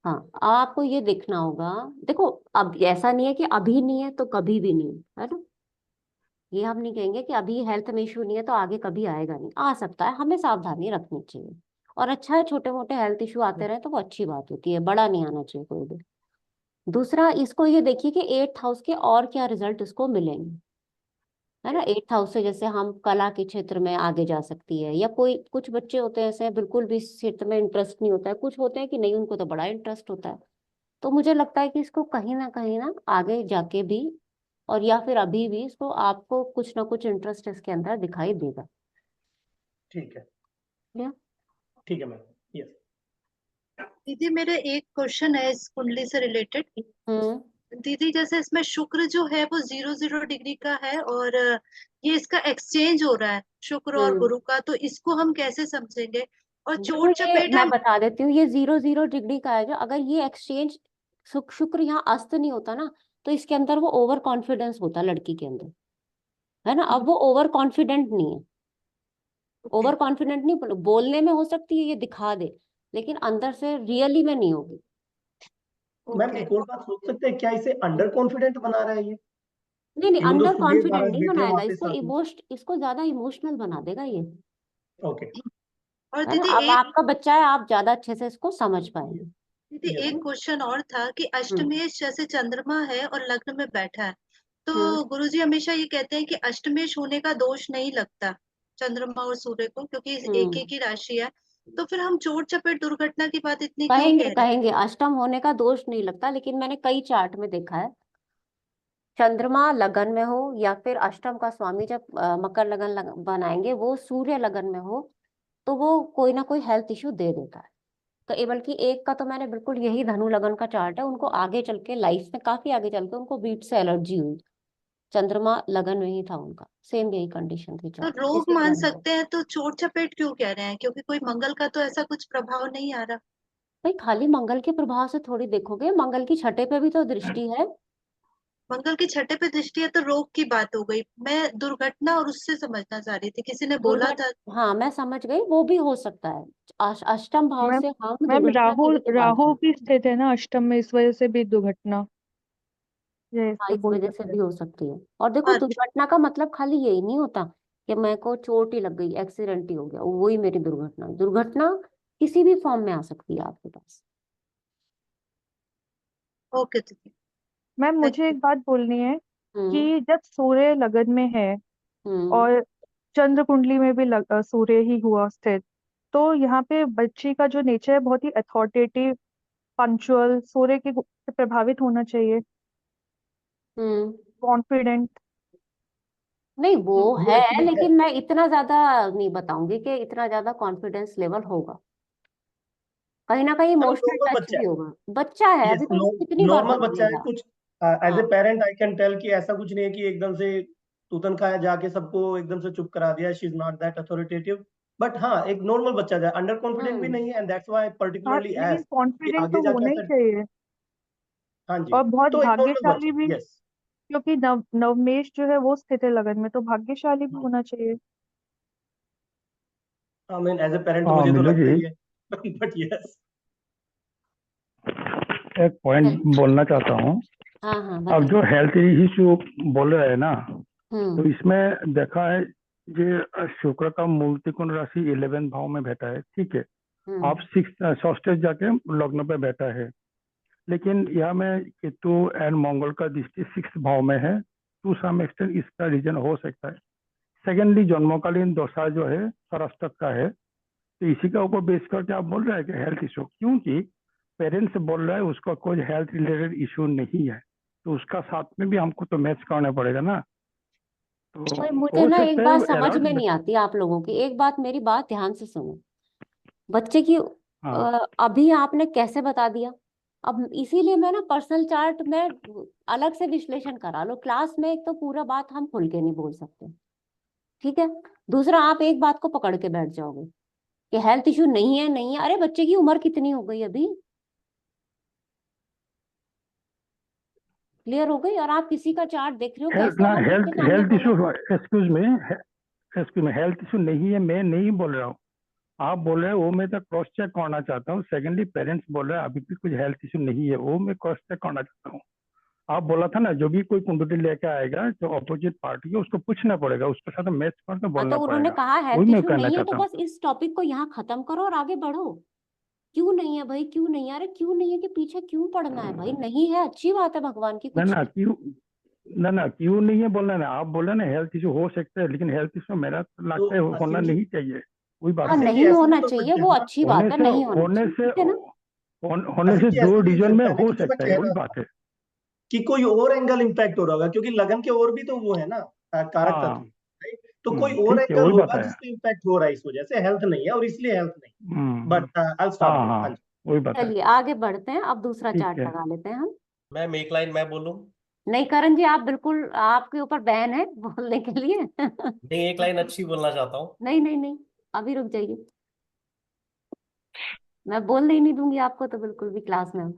हाँ, आपको ये देखना होगा, देखो अब ऐसा नहीं है कि अभी नहीं है तो कभी भी नहीं है ना, ये हम नहीं कहेंगे कि अभी हेल्थ में इशू नहीं है तो आगे कभी आएगा नहीं, आ सकता है, हमें सावधानी रखनी चाहिए। और अच्छा है, छोटे मोटे हेल्थ इशू आते रहे तो वो अच्छी बात होती है, बड़ा नहीं आना चाहिए कोई भी। दूसरा, इसको ये देखिए कि 8th हाउस के और क्या रिजल्ट इसको मिलेंगे, है ना। 8th हाउस से जैसे हम कला के क्षेत्र में आगे जा सकती है, या कोई कुछ बच्चे होते हैं ऐसे बिल्कुल भी इस क्षेत्र में इंटरेस्ट नहीं होता है, कुछ होते हैं कि नहीं उनको तो बड़ा इंटरेस्ट होता है। तो मुझे लगता है कि इसको कहीं ना आगे जाके भी, और या फिर अभी भी इसको आपको कुछ ना कुछ इंटरेस्ट इसके अंदर दिखाई देगा। ठीक है, या? ठीक है मैम, यस। दीदी मेरा एक क्वेश्चन है इस कुंडली से रिलेटेड। हम्म दीदी जैसे इसमें शुक्र जो है वो 0 0 डिग्री का है, और ये इसका एक्सचेंज हो रहा है शुक्र और हम्म। गुरु का, तो इसको हम कैसे समझेंगे? और देखो चोट ये चपेट मैं हम बता देती हूँ, ये 0 0 डिग्री का है जो, अगर ये एक्सचेंज शुक्र यहाँ अस्त नहीं होता ना, तो इसके अंदर वो ओवर कॉन्फिडेंस होता लड़की के अंदर, है ना। अब वो ओवर कॉन्फिडेंट नहीं है, ओवर कॉन्फिडेंट नहीं, बोलने में हो सकती है ये दिखा दे, लेकिन अंदर से रियली में नहीं होगी। मैम एक और बात सोच सकते हैं, क्या इसे अंडर कॉन्फिडेंट बना रहा है ये? नहीं नहीं, इवन दो अंडर सूर्य कॉन्फिडेंट महाराज नहीं बैठे हैं बनाएगा वहां पे इसको, साथ में। इसको ज्यादा इमोशनल बना देगा ये, ओके, और है ना। दीदी अब एक आपका बच्चा है, आप ज्यादा अच्छे से इसको समझ पाएंगे। दीदी यस एक मैम। क्वेश्चन और था कि हम्म अष्टमेश जैसे चंद्रमा है और लग्न में बैठा है, हम्म तो गुरुजी हमेशा ये कहते हैं कि अष्टमेश होने का दोष नहीं लगता चंद्रमा और सूर्य को, क्योंकि एक हम्म। एक ही राशि है। तो फिर हम चोट चपेट दुर्घटना की बात इतनी क्यों कहेंगे कह रहे हैं? कहेंगे अष्टम होने का दोष नहीं लगता, लेकिन मैंने कई चार्ट में देखा है, चंद्रमा लगन में हो या फिर अष्टम का स्वामी जब मकर लगन बनाएंगे वो सूर्य लगन में हो, तो वो कोई ना कोई हेल्थ इश्यू दे देता है। तो ये बल्कि एक का तो मैंने बिल्कुल यही धनु लगन का चार्ट है, उनको आगे चल के लाइफ में काफी आगे चल के उनको बीट से एलर्जी हुई, चंद्रमा लगन में ही था उनका, सेम यही कंडीशन थी तो चार्ट, रोग इसलिए मान मैंने बोला। सकते हैं, तो चोट चपेट क्यों कह रहे हैं? क्योंकि कोई मंगल का तो ऐसा कुछ प्रभाव नहीं आ रहा। भाई खाली मंगल के प्रभाव से थोड़ी देखोगे, मंगल की छठे पे भी तो दृष्टि है। मंगल की छठे पे दृष्टि है तो रोग की बात हो गई, मैं दुर्घटना और उससे समझना चाह रही थी, किसी ने बोला दुर्घट था। हाँ मैं समझ गई, वो भी हो सकता है। अष्टम भाव मैम से हम मैम दुर्घटना राहु की भी तो बात राहु करते भी हैं। स्थित है ना अष्टम में, इस वजह से भी दुर्घटना ये हाँ इसको इस बोल वजह से सकते भी हैं। हो सकती है। और देखो अच्छा, दुर्घटना का मतलब खाली यही नहीं होता कि मेरे को चोट ही लग गई, एक्सीडेंट ही हो गया, वही मेरी दुर्घटना। दुर्घटना किसी भी फॉर्म में आ सकती है आपके पास। ओके दीदी। मैम मुझे एक बात बोलनी है हम्म कि जब सूर्य लगन में है हम्म और चंद्र कुंडली में भी सूर्य ही हुआ स्थित, तो यहाँ पे बच्ची का जो नेचर है बहुत ही अथॉरिटेटिव, पंक्चुअल, सूर्य के से प्रभावित होना चाहिए, हम्म। कॉन्फिडेंट। नहीं वो वो है, एक्चुअली है, लेकिन मैं इतना ज्यादा नहीं बताऊंगी कि इतना ज्यादा कॉन्फिडेंस लेवल होगा, कहीं ना कहीं मतलब इमोशनल नॉर्मल टच बच्चा भी है। होगा। बच्चा है यस, अभी, तो वो कितनी बार नॉर्मल बदल बच्चा है लेगा। कुछ। एज ए हाँ पेरेंट आई कैन टेल कि ऐसा कुछ नहीं है कि एकदम से तूतन खाया जाके सबको एकदम से चुप करा दिया, she is not that authoritative. But हाँ, एक नॉर्मल बच्चा है, अंडर कॉन्फिडेंट भी हम्म। नहीं है, एंड दैट्स व्हाई हाँ पर्टिकुलरली लेकिन एस्क कि कॉन्फिडेंट आगे तो जाके होना ही ऐसा। चाहिए, हाँ जी, और बहुत तो एक नॉर्मल भाग्यशाली बच्चा, भी, यस। क्योंकि नवमेश जो है वो स्थित है लगन में, तो भाग्यशाली भी होना चाहिए। I mean as a parent तो हाँ मुझे तो मीनू लगता जी, ही है बट यस। एक पॉइंट बोलना चाहता हूँ। हाँ हाँ अब बताइए। जो हेल्थ इश्यू बोल रहे हैं ना, तो हम्म इसमें देखा है ये शुक्र का मूल त्रिकोण राशि 11 भाव में बैठा है, ठीक है। आप हम्म 6 षष्ठ जाके लग्न पे बैठा है, लेकिन यहाँ में केतु एंड मंगल का दृष्टि 6 भाव में है। टू सम एक्सटेंट इसका रीजन हो सकता है। सेकेंडली जन्मकालीन दशा जो है सरस्तक का है, तो इसी का ऊपर बेस करके आप बोल रहे हैं कि हेल्थ इशू, क्योंकि पेरेंट्स बोल रहा है उसका कोई हेल्थ रिलेटेड इशू नहीं है, तो उसका साथ में भी हमको तो मैच करना पड़ेगा ना। तो भाई मुझे हो ना एक सकता बात है समझ एरर। में नहीं आती आप लोगों की। एक बात, मेरी बात ध्यान से सुनो। बच्चे की हाँ अभी आपने कैसे बता दिया? अब इसीलिए मैं ना पर्सनल चार्ट में अलग से विश्लेषण करा लो। क्लास में एक तो पूरा बात हम खुल के नहीं बोल सकते, ठीक है। दूसरा, आप एक बात को पकड़ के बैठ जाओगे कि हेल्थ इशू नहीं है, नहीं है। अरे बच्चे की उम्र कितनी हो गई अभी? क्लियर हो गई? और आप किसी का चार्ट देख रहे हो हेल्थ कैसे? ना हम किसके हेल्थ सामने हेल्थ इशू, बोलेंगे? एक्सक्यूज में हेल्थ इशू नहीं है, मैं नहीं बोल रहा हूँ। आप बोल रहे हैं वो मैं तो क्रॉस चेक करना चाहता हूँ। सेकेंडली पेरेंट्स बोल रहे हैं अभी भी कुछ हेल्थ इशू नहीं है, वो मैं क्रॉस चेक करना चाहता हूँ। आप बोला था ना जो भी कोई कुंडली लेके आएगा जो अपोजिट पार्टी है उसको पूछना पड़ेगा, उसके साथ मैच करके हाँ, बोलना तो उन्होंने पड़ेगा। कहा वही हेल्थ मैं इशू कहना नहीं है, तो चाहता हूँ। बस इस टॉपिक को यहाँ खत्म करो और आगे बढ़ो। क्यों नहीं है भाई, क्यों नहीं है? अरे क्यों नहीं है कि पीछे क्यों पड़ना है भाई? नहीं है, अच्छी बात है, भगवान की ना कुछ ना क्यों, ना क्यों नहीं है बोलना ना, आप बोले ना हेल्थ इशू हो सकता है, लेकिन हेल्थ इशू मेरा तो लगता है होना असीम जी, नहीं चाहिए। वही बात हाँ, है। असीम जी नहीं ऐसे में होना तो चाहिए, वो यहाँ अच्छी होने बात है, से नहीं होना होने चाहिए, से ठीक है ना। होने असीम से जी दो ऐसे में डिवीजन में पहले हो भी तो मैं सकता है, कह वही रहा बात था है। कि कोई और एंगल इम्पैक्ट हो रहा होगा, क्योंकि लगन के और भी तो वो है ना कारक तत्व, हाँ राइट? तो कोई और ठीक है, एंगल वही बात होगा है। जिससे इम्पैक्ट हो रहा है, इस वजह से हेल्थ नहीं है और इसलिए हेल्थ नहीं। हम्म बट आई स्टॉप हाँ देयर। हाँ हाँ जी। वही बात है। चलिए आगे बढ़ते हैं, अब दूसरा ठीक चार्ट है। लगा लेते हैं हम। मैम एक लाइन मैं बोलूं? नहीं करण जी, आप बिल्कुल, आपके ऊपर बैन है बोलने के लिए नहीं, एक लाइन अच्छी बोलना चाहता हूँ। नहीं नहीं नहीं, अभी रुक जाइए। मैं बोलने ही नहीं दूंगी आपको तो बिल्कुल भी क्लास में।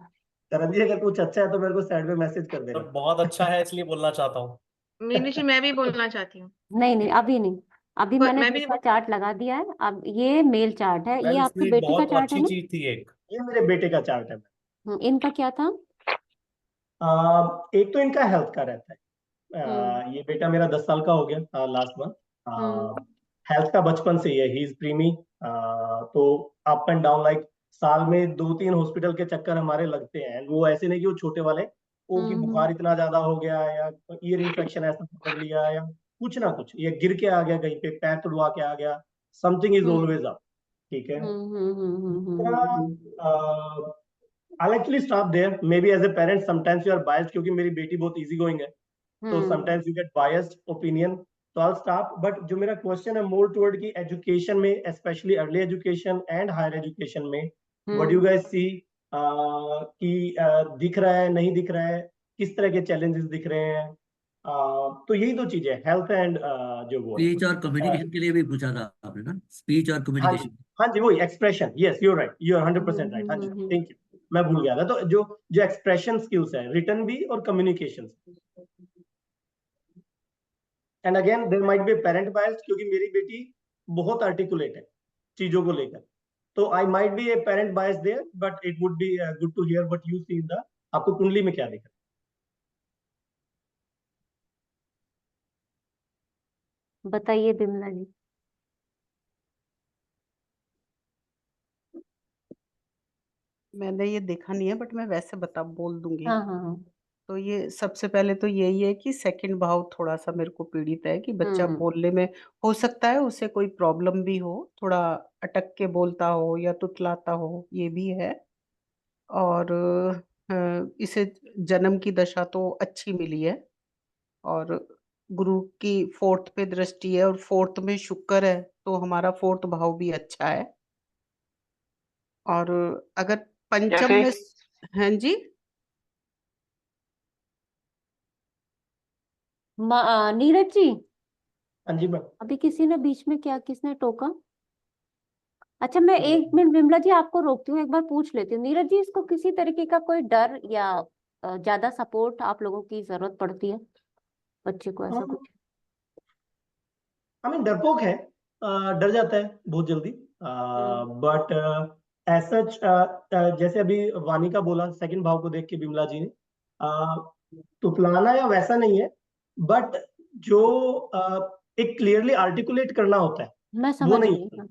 करण जी अगर कुछ अच्छा है तो मेरे को साइड में मैसेज कर तो देना। बहुत अच्छा है इसलिए बोलना चाहता हूँ। मीनू जी मैं भी बोलना चाहती हूँ। नहीं नहीं, अभी नहीं। अभी मैंने मैं भी दूसरा चार्ट लगा दिया है। अब ये मेल चार्ट है, ये मैम आपकी इसमें एक बेटी का बहुत चार्ट है अच्छी ना? चीज थी एक। ये मेरे बेटे का चार्ट है। इनका क्या था? एक तो इनका हेल्थ का रहता है। हम्म ये बेटा मेरा 10 साल का हो गया लास्ट हम्म मंथ। हेल्थ का बचपन से ही है, ही इज प्रीमी। तो अप एंड डाउन लाइक साल में 2-3 हॉस्पिटल के चक्कर हमारे लगते हैं। वो ऐसे नहीं कि वो छोटे वाले वो कि हम्म बुखार इतना ज्यादा हो गया या ईयर इन्फेक्शन ऐसा पकड़ लिया या कुछ ना कुछ, ये गिर के आ गया कहीं पे, पैर तुड़वा के आ गया, something is hmm always up. ठीक है। हम्म I'll actually stop there. Maybe as a parent, sometimes you are biased क्योंकि मेरी बेटी बहुत easy going है, तो हम्म sometimes you get biased opinion. तो I'll stop. But जो मेरा question है more toward की education में, especially early education and higher education में, what do you hmm guys see? कि दिख रहा है, नहीं दिख रहा है, किस तरह के challenges दिख रहे हैं? तो यही दो चीजें, हेल्थ एंड जो वो है। स्पीच और कम्युनिकेशन के लिए भी पूछा था आपने ना, स्पीच और हाँ जी, कम्युनिकेशन। हाँ जी, वही expression. Yes you right, you are 100% right. हाँ जी, थैंक यू, मैं भूल गया था। तो जो जो एक्सप्रेशन स्किल्स है, रिटर्न भी और communication. And again there might be parent bias क्योंकि मेरी बेटी बहुत आर्टिकुलेट है चीजों को लेकर, तो I might be a parent bias there, but it would be good to hear what you see in the, आपको कुंडली में क्या दिख रहा बताइए बिमला जी। मैंने ये देखा नहीं है, बट मैं वैसे बोल दूंगी। हाँ हाँ हाँ। तो ये सबसे पहले तो यही है कि सेकंड भाव थोड़ा सा मेरे को पीड़ित है कि बच्चा हम्म बोलने में हो सकता है उसे कोई प्रॉब्लम भी हो, थोड़ा अटक के बोलता हो या तुतलाता हो, ये भी है। और इसे जन्म की दशा तो अच्छी मिली है, और गुरु की फोर्थ पे दृष्टि है और फोर्थ में शुक्र है, तो हमारा फोर्थ भाव भी अच्छा है। और अगर पंचम कैसे? में, हाँ जी, नीरज जी, है? हाँ जी मैम। अभी किसी ने बीच में क्या, किसने टोका? अच्छा, मैं एक मिनट विमला जी आपको रोकती हूँ, एक बार पूछ लेती हूँ। नीरज जी, इसको किसी तरीके का कोई डर या ज्यादा सपोर्ट आप लोगों की जरूरत पड़ती है बच्चे को, ऐसा कुछ? आई मीन डरपोक है, डर जाता है बहुत जल्दी, हम्म बट ऐसा जैसे अभी वाणी का बोला सेकंड भाव को देख के बिमला जी ने, तुतलाना या वैसा नहीं है, बट जो एक क्लियरली आर्टिकुलेट करना होता है मैं वो समझ नहीं गई, होता। हाँ,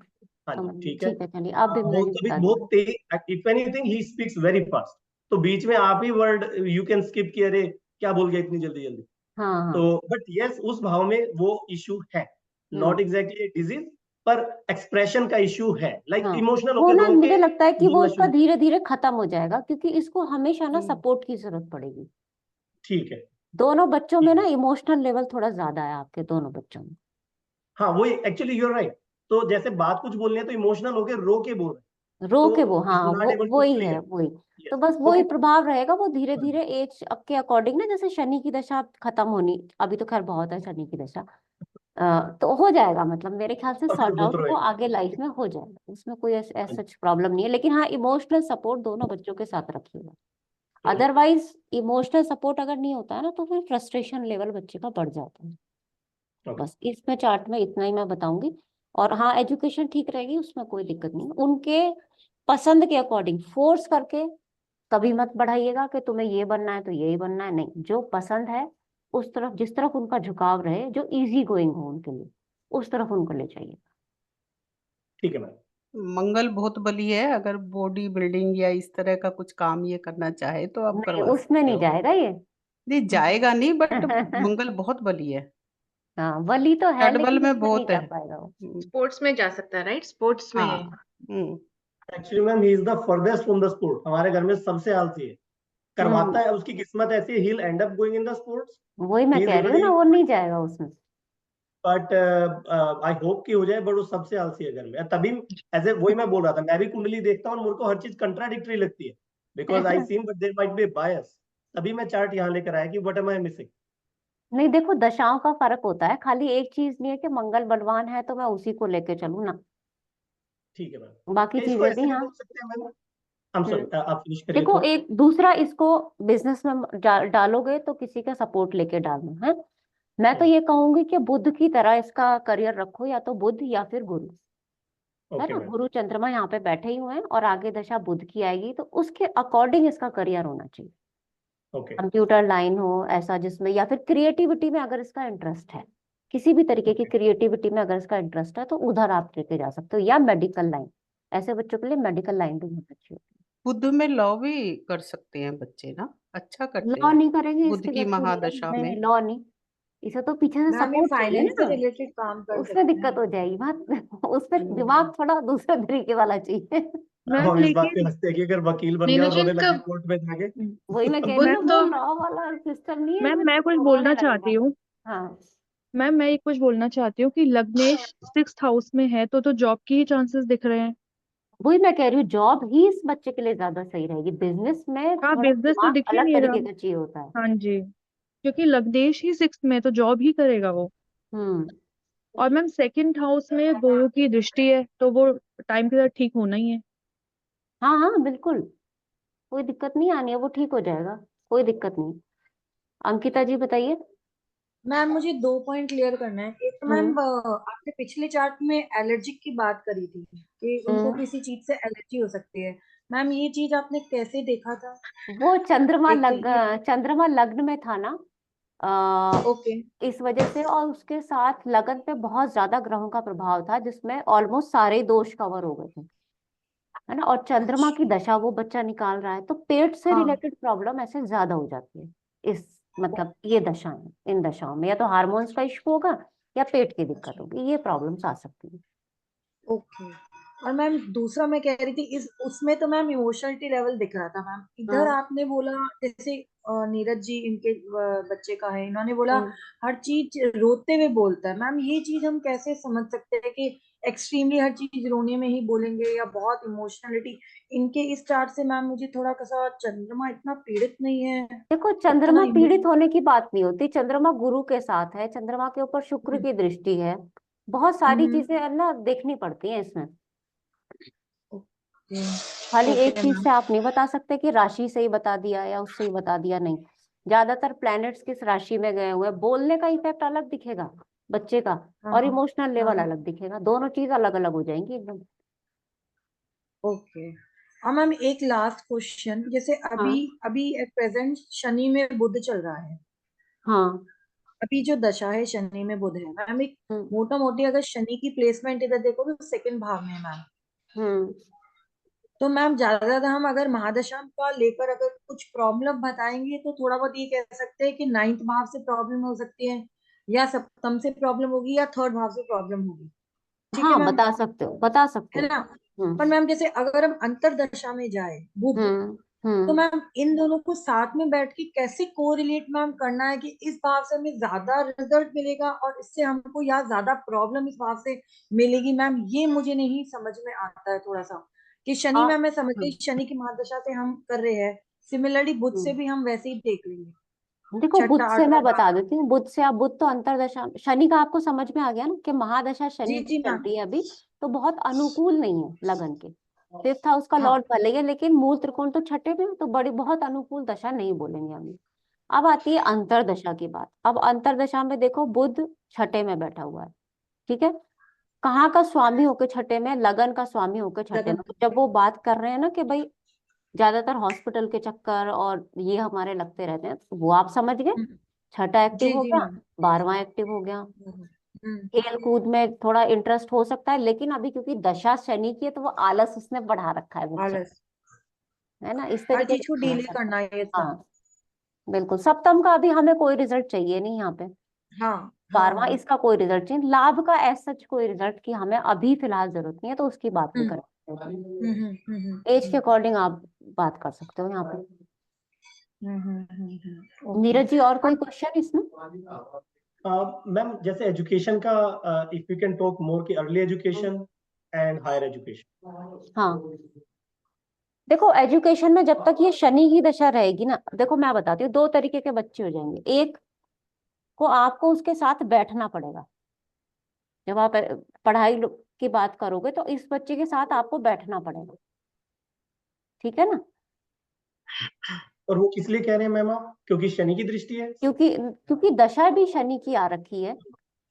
हाँ समझ जी, गई, ठीक है। ठीक है, चलिए आप बिमला वो जी कभी बता बहुत दीजिए। तेज, if anything he speaks very fast, तो बीच में आप ही वर्ड यू कैन स्किप कि अरे क्या बोल गया इतनी जल्दी जल्दी। हाँ हाँ। तो बट यस, उस भाव में वो इशू है, नॉट एग्जैक्टली डिजीज, पर एक्सप्रेशन का इशू है, लाइक हाँ, इमोशनल वो होकर ना रो के मुझे लगता है कि वो बोलना इसका शुरू। धीरे धीरे खत्म हो जाएगा, क्योंकि इसको हमेशा ना हम्म, सपोर्ट की जरूरत पड़ेगी। ठीक है। दोनों बच्चों में ठीक ना है। इमोशनल लेवल थोड़ा ज्यादा है आपके दोनों बच्चों में। हाँ वही, एक्चुअली यूर राइट। तो जैसे बात कुछ बोलनी है तो इमोशनल होकर रो के बोल रहे हैं, रो के वो, तो इज हाँ, नॉट एबल टू वही है क्लियर। वही। तो यस, बस वही ओके। प्रभाव रहेगा, वो धीरे धीरे एज अप के अकॉर्डिंग ना, जैसे शनि की दशा खत्म होनी, अभी तो खैर बहुत है शनि की दशा, तो हो जाएगा, मतलब मेरे ख्याल से अभी तो सॉर्ट बहुत आउट वो रोएगा। आगे लाइफ में हो जाएगा, उसमें कोई ऐसा प्रॉब्लम नहीं है। लेकिन हाँ, इमोशनल सपोर्ट दोनों बच्चों के साथ रखिएगा। अदरवाइज इमोशनल सपोर्ट अगर नहीं होता है ना, तो फिर फ्रस्ट्रेशन लेवल बच्चे का बढ़ जाता है। ओके। बस इसमें चार्ट में इतना ही मैं बताऊंगी। और हाँ, एजुकेशन ठीक रहेगी, उसमें कोई दिक्कत नहीं है। उनके पसंद के अकॉर्डिंग फोर्स करके कभी मत बढ़ाइएगा कि तुम्हें ये बनना है तो यही बनना है, नहीं, जो पसंद है उस तरफ, जिस तरफ उनका झुकाव रहे, जो इजी गोइंग हो उनके लिए, उस तरफ उनको ले जाइए। ठीक है मैम। मंगल बहुत बली है, अगर बॉडी बिल्डिंग या इस तरह का कुछ काम ये करना चाहे तो आप नहीं, करवा उसमें सकते नहीं हो। जाएगा ये। नहीं जाएगा नहीं, बट मंगल बहुत बली है, हाँ, वली तो है, डबल लेकिन में उसमें नहीं बहुत जा है। पाएगा वो। स्पोर्ट्स में जा सकता है, राइट? स्पोर्ट्स में हाँ। है। Actually ma'am he is the farthest from the sport, हमारे घर में सबसे आलसी है, करवाता है, उसकी किस्मत ऐसी है, he will and up going in the sports. वही मैं ही इज कह रही हूँ ना, रियली, वो नहीं जाएगा उसमें। बट आई होप कि हो जाए, बट वो सबसे आलसी है घर में, तभी ऐसे वही मैं बोल रहा था, मैं भी कुंडली देखता हूँ और मेरे को हर चीज कंट्राडिक्टरी लगती है, because I seen but there might be bias, तभी मैं चार्ट यहाँ लेकर आया कि व्हाट एम आई मिसिंग। नहीं, देखो दशाओं का फर्क होता है, खाली एक चीज नहीं है कि मंगल बलवान है तो मैं उसी को लेके चलूँ ना, ठीक है मैम। बाकी इसको चीजें ऐसे भी। भी हाँ। बोल सकते हैं ma'am, I am hmm. Sorry, आप फिनिश करिए देखो, थोड़ा। एक दूसरा इसको बिजनेस में डालोगे तो किसी का सपोर्ट लेके डालना है। मैं तो ये कहूंगी कि बुध की तरह इसका करियर रखो, या तो बुध या फिर गुरु, है ओके ना। मैम। गुरु चंद्रमा यहाँ पे बैठे ही हुए हैं और आगे दशा बुध की आएगी, तो उसके अकॉर्डिंग इसका करियर होना चाहिए। ओके। कंप्यूटर लाइन हो ऐसा जिसमें, या फिर क्रिएटिविटी में अगर इसका इंटरेस्ट है, किसी भी तरीके की क्रिएटिविटी में अगर इसका इंटरेस्ट है, तो उधर आप लेके जा सकते हो, या मेडिकल लाइन, ऐसे बच्चों के लिए मेडिकल लाइन भी बहुत अच्छी होती बुध में लॉ भी कर सकते हैं बच्चे ना, अच्छा है। करते लॉ हैं नहीं करेंगे बुध इसके की घर पूरी तरह, महादशा नहीं में। नहीं, लॉ नहीं। इसे तो पीछे से मैम ये सपोर्ट चाहिए फाइनेंस से ना, रिलेटेड काम कर उसमें सकते दिक्कत हैं। हो जाएगी बात। उसमें दिमाग थोड़ा दूसरे तरीके वाला चाहिए। मैम हम इस बात पे लेकिन हंसते हैं कि अगर वकील बन गया और नीरज रोने लग का गया कोर्ट में जाके। वही मैं कह रही हूँ बुध ना, तो वो लॉ वाला सिस्टम नहीं है मैम इसमें, मैं कुछ रोने बोलना लगेगा। चाहती हूँ। हाँ। मैम मैं ये कुछ बोलना चाहती हूँ कि लग्नेश 6th हाउस में है तो जॉब की ही चांसेस दिख रहे हैं। वही मैं कह रही हूँ, जॉब ही इस बच्चे के लिए ज्यादा सही रहेगी, बिजनेस में हाँ, थोड़ा बिजनेस तो दिमाग दिख ही अलग नहीं रहा। तरीके का चाहिए होता है। हाँ जी, क्योंकि लग्नेश ही 6th में है, तो जॉब ही करेगा वो। हम्म। और मैम 2nd हाउस में गुरु की दृष्टि है, तो वो टाइम के साथ ठीक होना ही है। हाँ हाँ, बिल्कुल, कोई दिक्कत नहीं आनी है, वो ठीक हो जाएगा, कोई दिक्कत नहीं। अंकिता जी बताइए। मैम मुझे 2 पॉइंट क्लियर करना है। एक तो मैम हम्म आपने पिछले चार्ट में एलर्जिक की बात करी थी कि उनको हम्म। किसी चीज से एलर्जी हो सकती है। मैम ये चीज आपने कैसे देखा था? वो एक तो ये, चंद्रमा लग्न में था ना, ओके। इस वजह से, और उसके साथ लगन पे बहुत ज्यादा ग्रहों का प्रभाव था, जिसमें ऑलमोस्ट सारे ही दोष कवर हो गए थे, है ना। और चंद्रमा की अच्छा। दशा वो बच्चा निकाल रहा है, तो पेट से हाँ। रिलेटेड प्रॉब्लम ऐसे ज्यादा हो जाती है इस, मतलब ये दशाएं, इन दशाओं में या तो हार्मोन्स का इशू होगा, या पेट की दिक्कत होगी, ये प्रॉब्लम्स आ सकती है। ओके। और मैम दूसरा मैं कह रही थी, इस उसमें तो मैम इमोशनलिटी लेवल दिख रहा था मैम। इधर हाँ। आपने बोला जैसे नीरज जी इनके बच्चे का है, इन्होंने बोला हम्म। हर चीज रोते हुए बोलता है। मैम ये चीज हम कैसे समझ सकते हैं कि एक्सट्रीमली हर चीज रोने में ही बोलेंगे या बहुत इमोशनलिटी? इनके इस चार्ट से मैम मुझे थोड़ा कैसा, चंद्रमा इतना पीड़ित नहीं है, देखो, इतना चंद्रमा पीड़ित इमोशनल। होने की बात नहीं होती, चंद्रमा गुरु के साथ है, चंद्रमा के ऊपर शुक्र की दृष्टि है, बहुत सारी हम्म। चीजें है ना देखनी पड़ती हैं इसमें। ओके। खाली एक ओके चीज मैम। से आप नहीं बता सकते कि राशि से ही बता दिया या उससे ही बता दिया, नहीं। ज्यादातर प्लैनेट्स किस राशि में गए हुए हैं, बोलने का इफेक्ट अलग दिखेगा बच्चे का, हाँ और हाँ इमोशनल लेवल हाँ। अलग दिखेगा, दोनों चीज अलग अलग हो जाएंगी एकदम। ओके। और मैम एक लास्ट क्वेश्चन, जैसे अभी हाँ अभी एट प्रेजेंट शनि में बुध चल रहा है, हाँ। अभी जो दशा है शनि में बुध है मैम, एक हम्म मोटा मोटी अगर शनि की प्लेसमेंट इधर देखो तो सेकंड भाव में है मैम। हम्म। तो मैम ज्यादा हम अगर महादशा का लेकर अगर कुछ प्रॉब्लम बताएंगे तो थोड़ा बहुत ये कह सकते हैं कि नाइन्थ भाव से प्रॉब्लम हो सकती है, या सप्तम से प्रॉब्लम होगी, या थर्ड भाव से प्रॉब्लम होगी। ठीक है हाँ मैम, बता सकते हो, बता सकते है हो। ना। पर हम्म मैम जैसे अगर हम अंतरदशा में जाए बुध, हम्म तो हम्म। मैम इन दोनों को साथ में बैठ के कैसे कोरिलेट मैम करना है कि इस भाव से हमें ज्यादा रिजल्ट मिलेगा और इससे हमको या ज्यादा प्रॉब्लम इस भाव से मिलेगी मैम, ये मुझे नहीं समझ में आता है थोड़ा सा। कि शनि आप मैम मैं समझ गई, हम्म शनि की महादशा से हम कर रहे हैं, सिमिलरली बुध से हम्म। भी हम वैसे ही देख लेंगे, देखो बुध छठा से आठवां मैं बता भाव। देती हूँ, बुध से आप, बुध तो अंतरदशा, शनि का आपको समझ में आ गया ना कि महादशा जी शनि की जी चल मैम। रही है अभी, तो बहुत अनुकूल नहीं है लगन के। फिफ्थ हाउस का हाँ। लॉर्ड भले ही है, लेकिन मूल त्रिकोण तो छठे में है, तो बड़ी बहुत अनुकूल दशा नहीं बोलेंगे हम। अब आती है अंतरदशा की बात। अब अंतरदशा में देखो बुध छठे में बैठा हुआ है, ठीक है। कहाँ का स्वामी होके छठे में? लगन का स्वामी होके छठे लगन। में। तो जब वो बात कर रहे हैं ना कि भाई ज्यादातर हॉस्पिटल के चक्कर और ये हमारे लगते रहते हैं, तो वो आप समझ गए। हम्म, छठा एक्टिव जी हो जी गया, मैम। 12वां एक्टिव हो गया। हम्म। खेल कूद में थोड़ा इंटरेस्ट हो सकता है, लेकिन अभी क्योंकि दशा शनि की है तो वो आलस उसने बढ़ा रखा है बच्चे, आलस, है ना, इस हर तरीके चीज से को समझ डिले सकते करना है ये हैं। सब। हाँ बिल्कुल। सप्तम का अभी हमें कोई रिजल्ट चाहिए नहीं यहाँ पे। हाँ हाँ 12वां हाँ। इसका कोई रिजल्ट चाहिए, लाभ का एज सच कोई रिजल्ट की हमें अभी फिलहाल जरूरत नहीं है, तो उसकी बात नहीं हम्म करें। एज के अकॉर्डिंग आप बात कर सकते हो यहाँ पे। ओके। नीरज जी और कोई क्वेश्चन इसमें? मैम जैसे एजुकेशन का, if you can talk more कि early education and higher education. हाँ देखो, एजुकेशन में जब तक ये शनि की दशा रहेगी ना, देखो मैं बताती हूँ, दो तरीके के बच्चे हो जाएंगे। एक को आपको उसके साथ बैठना पड़ेगा, जब आप पढ़ाई की बात करोगे तो इस बच्चे के साथ आपको बैठना पड़ेगा, ठीक है ना। और वो किस लिए कह रहे हैं मैम आप? क्योंकि शनि की दृष्टि है? क्योंकि क्योंकि दशा भी शनि की आ रखी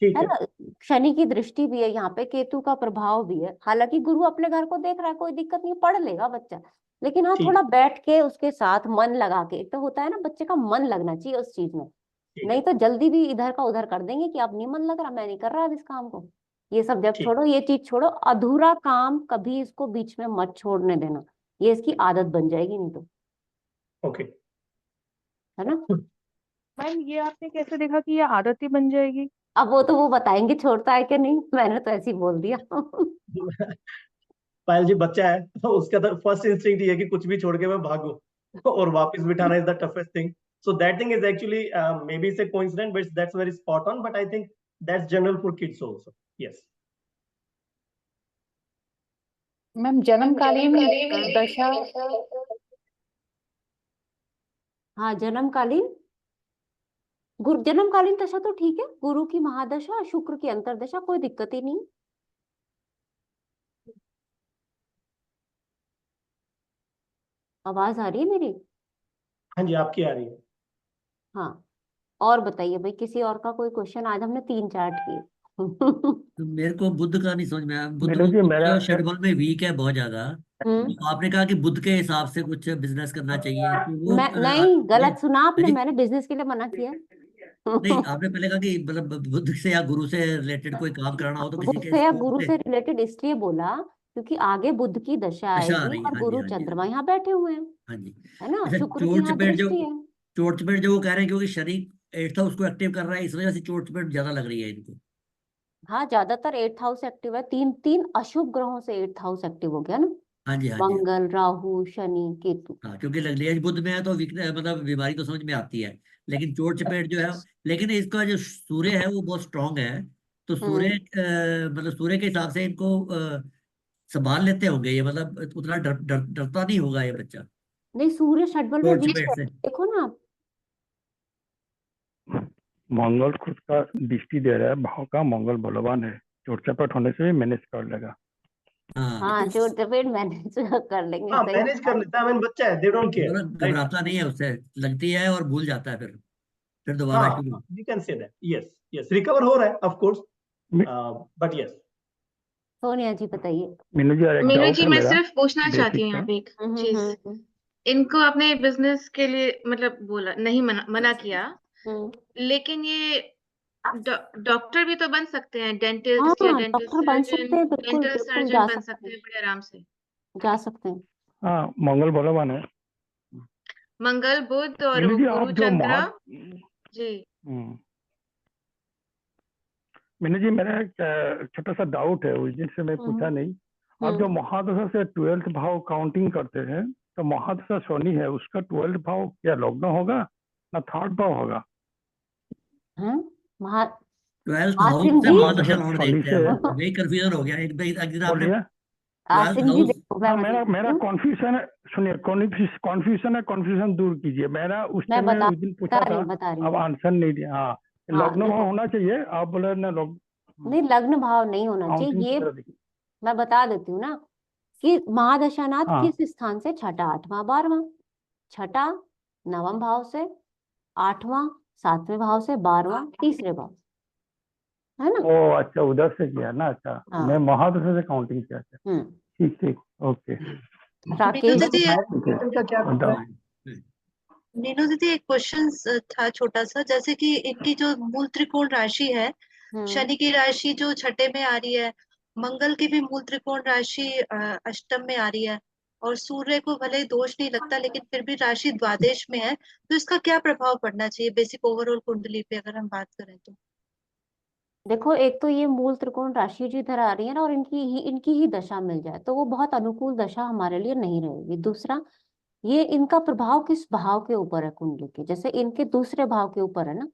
ठीक है है। ना। शनि की दृष्टि भी है यहाँ पे, केतु का प्रभाव भी है। हालांकि गुरु अपने घर को देख रहा है, कोई दिक्कत नहीं, पढ़ लेगा बच्चा, लेकिन हाँ ठीक थोड़ा बैठ के उसके साथ मन लगा के। एक तो होता है ना, बच्चे का मन लगना चाहिए उस चीज में, ठीक नहीं है। तो जल्दी भी इधर का उधर कर देंगे कि अब नहीं मन लग रहा, मैं नहीं कर रहा अब इस काम को। ये सब जब ठीक। छोड़ो, ये चीज छोड़ो, अधूरा काम कभी इसको बीच में मत छोड़ने देना, ये इसकी आदत बन जाएगी नहीं तो, ओके। है ना। मैम ये आपने कैसे देखा कि ये आदत ही बन जाएगी? अब वो तो वो बताएंगे छोड़ता है कि नहीं, मैंने तो ऐसे ही बोल दिया। पायल जी बच्चा है तो उसका तो फर्स्ट इंस्टिंक्ट ये है कि कुछ भी छोड़ के मैं भागूं और वापस बिठाना is the toughest thing. So that thing is actually maybe it's a coincidence, but that's very spot on. But I think that's general for kids also. Yes. Ma'am जन्मकालीन दशा, हाँ जन्मकालीन, गुरु जन्मकालीन दशा तो ठीक है, गुरु की महादशा, शुक्र की अंतरदशा, कोई दिक्कत ही नहीं। आवाज आ रही है मेरी? हाँ जी आपकी आ रही है. हाँ और बताइए भाई, किसी और का कोई क्वेश्चन? आज हमने 3 चार्ट किए। तो मेरे को बुद्ध का नहीं समझ में आया। बुद्ध नीरज जी मेरा जो शेड्यूल में वीक है बहुत ज्यादा। हम्म। तो आपने कहा कि बुद्ध के हिसाब से कुछ बिजनेस करना चाहिए, तो वो मैं नहीं, ये गलत सुना आपने, जी मैंने बिजनेस के लिए मना किया। नहीं, आपने पहले कहा कि मतलब बुद्ध से या गुरु से रिलेटेड कोई काम कराना हो तो किसी बुध के से या स्कोप गुरु से से रिलेटेड इसलिए बोला क्योंकि आगे बुध की दशा दशा आ आएगी रही है। और हाँ जी, गुरु हाँ जी, हाँ चंद्रमा जी, यहाँ बैठे हुए हैं, हाँ जी। है ना, अच्छा, शुक्र की चोट यहाँ चपेट जो दृष्टि है। चोट चपेट जो वो कह रहे हैं क्योंकि शनि 8th हाउस को एक्टिव कर रहा है, इस वजह से चोट चपेट ज्यादा लग रही है इनको। हाँ ज्यादातर 8th हाउस एक्टिव है, तीन तीन अशुभ ग्रहों से 8th हाउस एक्टिव हो गया ना, हाँ जी, हाँ जी, मंगल राहु शनि केतु। हाँ। क्योंकि लग्नेश बुद्ध में है तो वीकनेस मतलब बीमारी तो समझ में आती है, लेकिन चोट चपेट जो है, लेकिन इसका जो सूर्य है वो बहुत स्ट्रांग है। तो सूर्य हम्म। मतलब सूर्य के हिसाब से इनको संभाल लेते होंगे ये, मतलब उतना डरता नहीं होगा ये बच्चा नहीं, सूर्य षटबल में चोट वीक चपेट है, से। देखो ना आप। मंगल खुद का दृष्टि दे रहा है, भाव का मंगल बलवान है, चोट चपेट होने से भी मैनेज कर लेगा. हाँ हाँ तो चोट चपेट मैनेज कर लेंगे, हाँ सही मैनेज कर बताया। लेता है. I mean, बच्चा है, दे डोंट केयर, मतलब राइट. घबराता नहीं है, उससे लगती है और भूल जाता है, फिर दोबारा हाँ शुरू। We can say that. Yes yes, recover हो रहा है of course, but yes. Sonia ji बताइए। मीनू जी, एक मीनू डाउट जी, है मैं मेरा सिर्फ पूछना चाहती हूँ बेसिक यहाँ सा। पे एक चीज। इनको अपने बिजनेस के लिए मतलब बोला नहीं, मना किया, लेकिन ये डॉक्टर भी तो बन सकते हैं, डेंटिस्ट या हाँ डेंटल डॉक्टर बन सर्जन, सकते हैं, बिल्कुल डेंटल बिल्कुल सर्जन जा बन सकते सकते हैं, हैं बड़े आराम से। जा सकते हैं। हाँ, मंगल भगवान है। मंगल, बुध और मीनू वो जी, गुरु आप जो चंद्र। जी। मीनू जी, मेरा एक छोटा सा डाउट है, उस दिन से मैं पूछा नहीं। आप जो महादशा से 12th भाव काउंटिंग करते हैं, तो महादशा शनि है, उसका 12th भाव क्या लग्न होगा ना 3rd भाव होगा? महा 12th हाउस आसिम से जी महादशा लॉर्ड शनि देखते से हैं वो, वही कंफ्यूजन हो गया एक दिन आपने बोलिए। 12th आसिम जी हाउस। देखो मैं हाँ, बता देती मेरा हूँ, कॉन्फ्यूजन है, सुनिए, कॉन्फ्यूजन दूर कीजिए। मेरा उस मैं समय उस दिन पूछा था, बता रही अब हूँ। आंसर नहीं दिया। हाँ, हाँ लग्न भाव देखो, होना चाहिए, आप बोले ना नहीं लग्न भाव नहीं होना काउंटिंग चाहिए, की ये तरह देखिए। मैं बता देती हूँ ना कि महादशानाथ हाँ, किस स्थान से, छठा, आठवां, बारहवां। छठा नवम भाव से, आठवां 7वें भाव से, 12वां 3रे भाव से, है ना। ओ अच्छा, उधर से किया ना। अच्छा, मैं हाँ महादशा से काउंटिंग किया था। ठीक ठीक, ओके। मीनू राकेश दीदी, ठीक है, का क्या बताओ। मीनू दीदी एक क्वेश्चन था छोटा सा, जैसे कि इनकी जो मूल त्रिकोण राशि है, शनि की राशि जो छठे में आ रही है, मंगल की भी मूल त्रिकोण राशि अष्टम में आ रही है, और सूर्य को भले ही दोष नहीं लगता लेकिन फिर भी राशि द्वादश में है, तो इसका क्या प्रभाव पड़ना चाहिए बेसिक ओवरऑल कुंडली पे अगर हम बात करें तो? देखो, एक तो ये मूल त्रिकोण राशि जो इधर आ रही है ना, और इनकी ही दशा मिल जाए तो वो बहुत अनुकूल दशा हमारे लिए नहीं रहेगी। दूसरा, ये इनका प्रभाव किस भाव के ऊपर है कुंडली के, जैसे इनके दूसरे भाव के ऊपर है ना,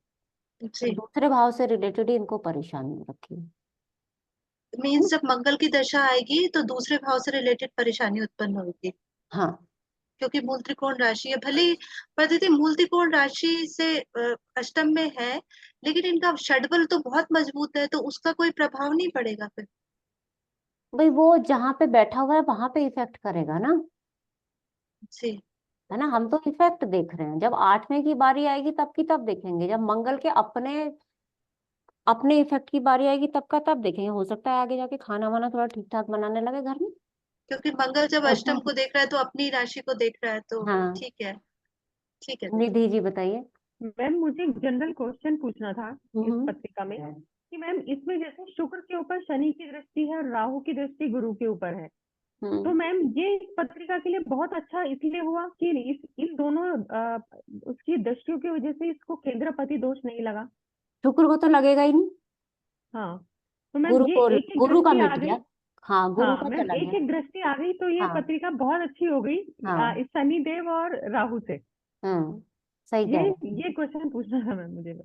तो जी, दूसरे भाव से रिलेटेड ही इनको परेशानी रखी है। मीन्स जब मंगल की दशा आएगी तो दूसरे भाव से रिलेटेड परेशानी उत्पन्न होगी, हाँ क्योंकि मूल त्रिकोण राशि है भले ही, पर दीदी मूल त्रिकोण राशि से अष्टम में है, लेकिन इनका षडबल तो बहुत मजबूत है, तो उसका कोई प्रभाव नहीं पड़ेगा फिर? भाई, वो जहाँ पे बैठा हुआ है वहां पे इफेक्ट करेगा ना, जी, है ना। हम तो इफेक्ट देख रहे हैं, जब 8वें की बारी आएगी तब की तब देखेंगे, जब मंगल के अपने अपने इफेक्ट की बारी आएगी तब का तब देखेंगे। हो सकता है आगे जाके खाना वाना थोड़ा ठीक ठाक बनाने लगे घर में। क्योंकि मंगल जब अष्टम को देख रहा है तो अपनी राशि को देख रहा है, तो हाँ ठीक है, ठीक है दीदी। निधि जी बताइए। मैम मुझे एक जनरल क्वेश्चन पूछना था इस हम्म पत्रिका में कि मैम इसमें जैसे शुक्र के ऊपर शनि की दृष्टि है और राहु की दृष्टि गुरु के ऊपर है, तो मैम ये इस पत्रिका के लिए बहुत अच्छा इसलिए हुआ कि इन दोनों उसकी दृष्टियों की वजह से इसको केंद्रपति दोष नहीं लगा। शुक्र को तो लगेगा ही नहीं, हाँ, तो मैम गुरु ये को, एक एक गुरु का दृष्टि आ मिट गई। गया। हाँ गुरु हाँ का मैम, चला एक गया। एक दृष्टि आ गई तो ये हाँ पत्रिका बहुत अच्छी हो गई हाँ इस शनिदेव और राहु से। सही कह ये रहे हैं। ये क्वेश्चन पूछना था मैम मुझे।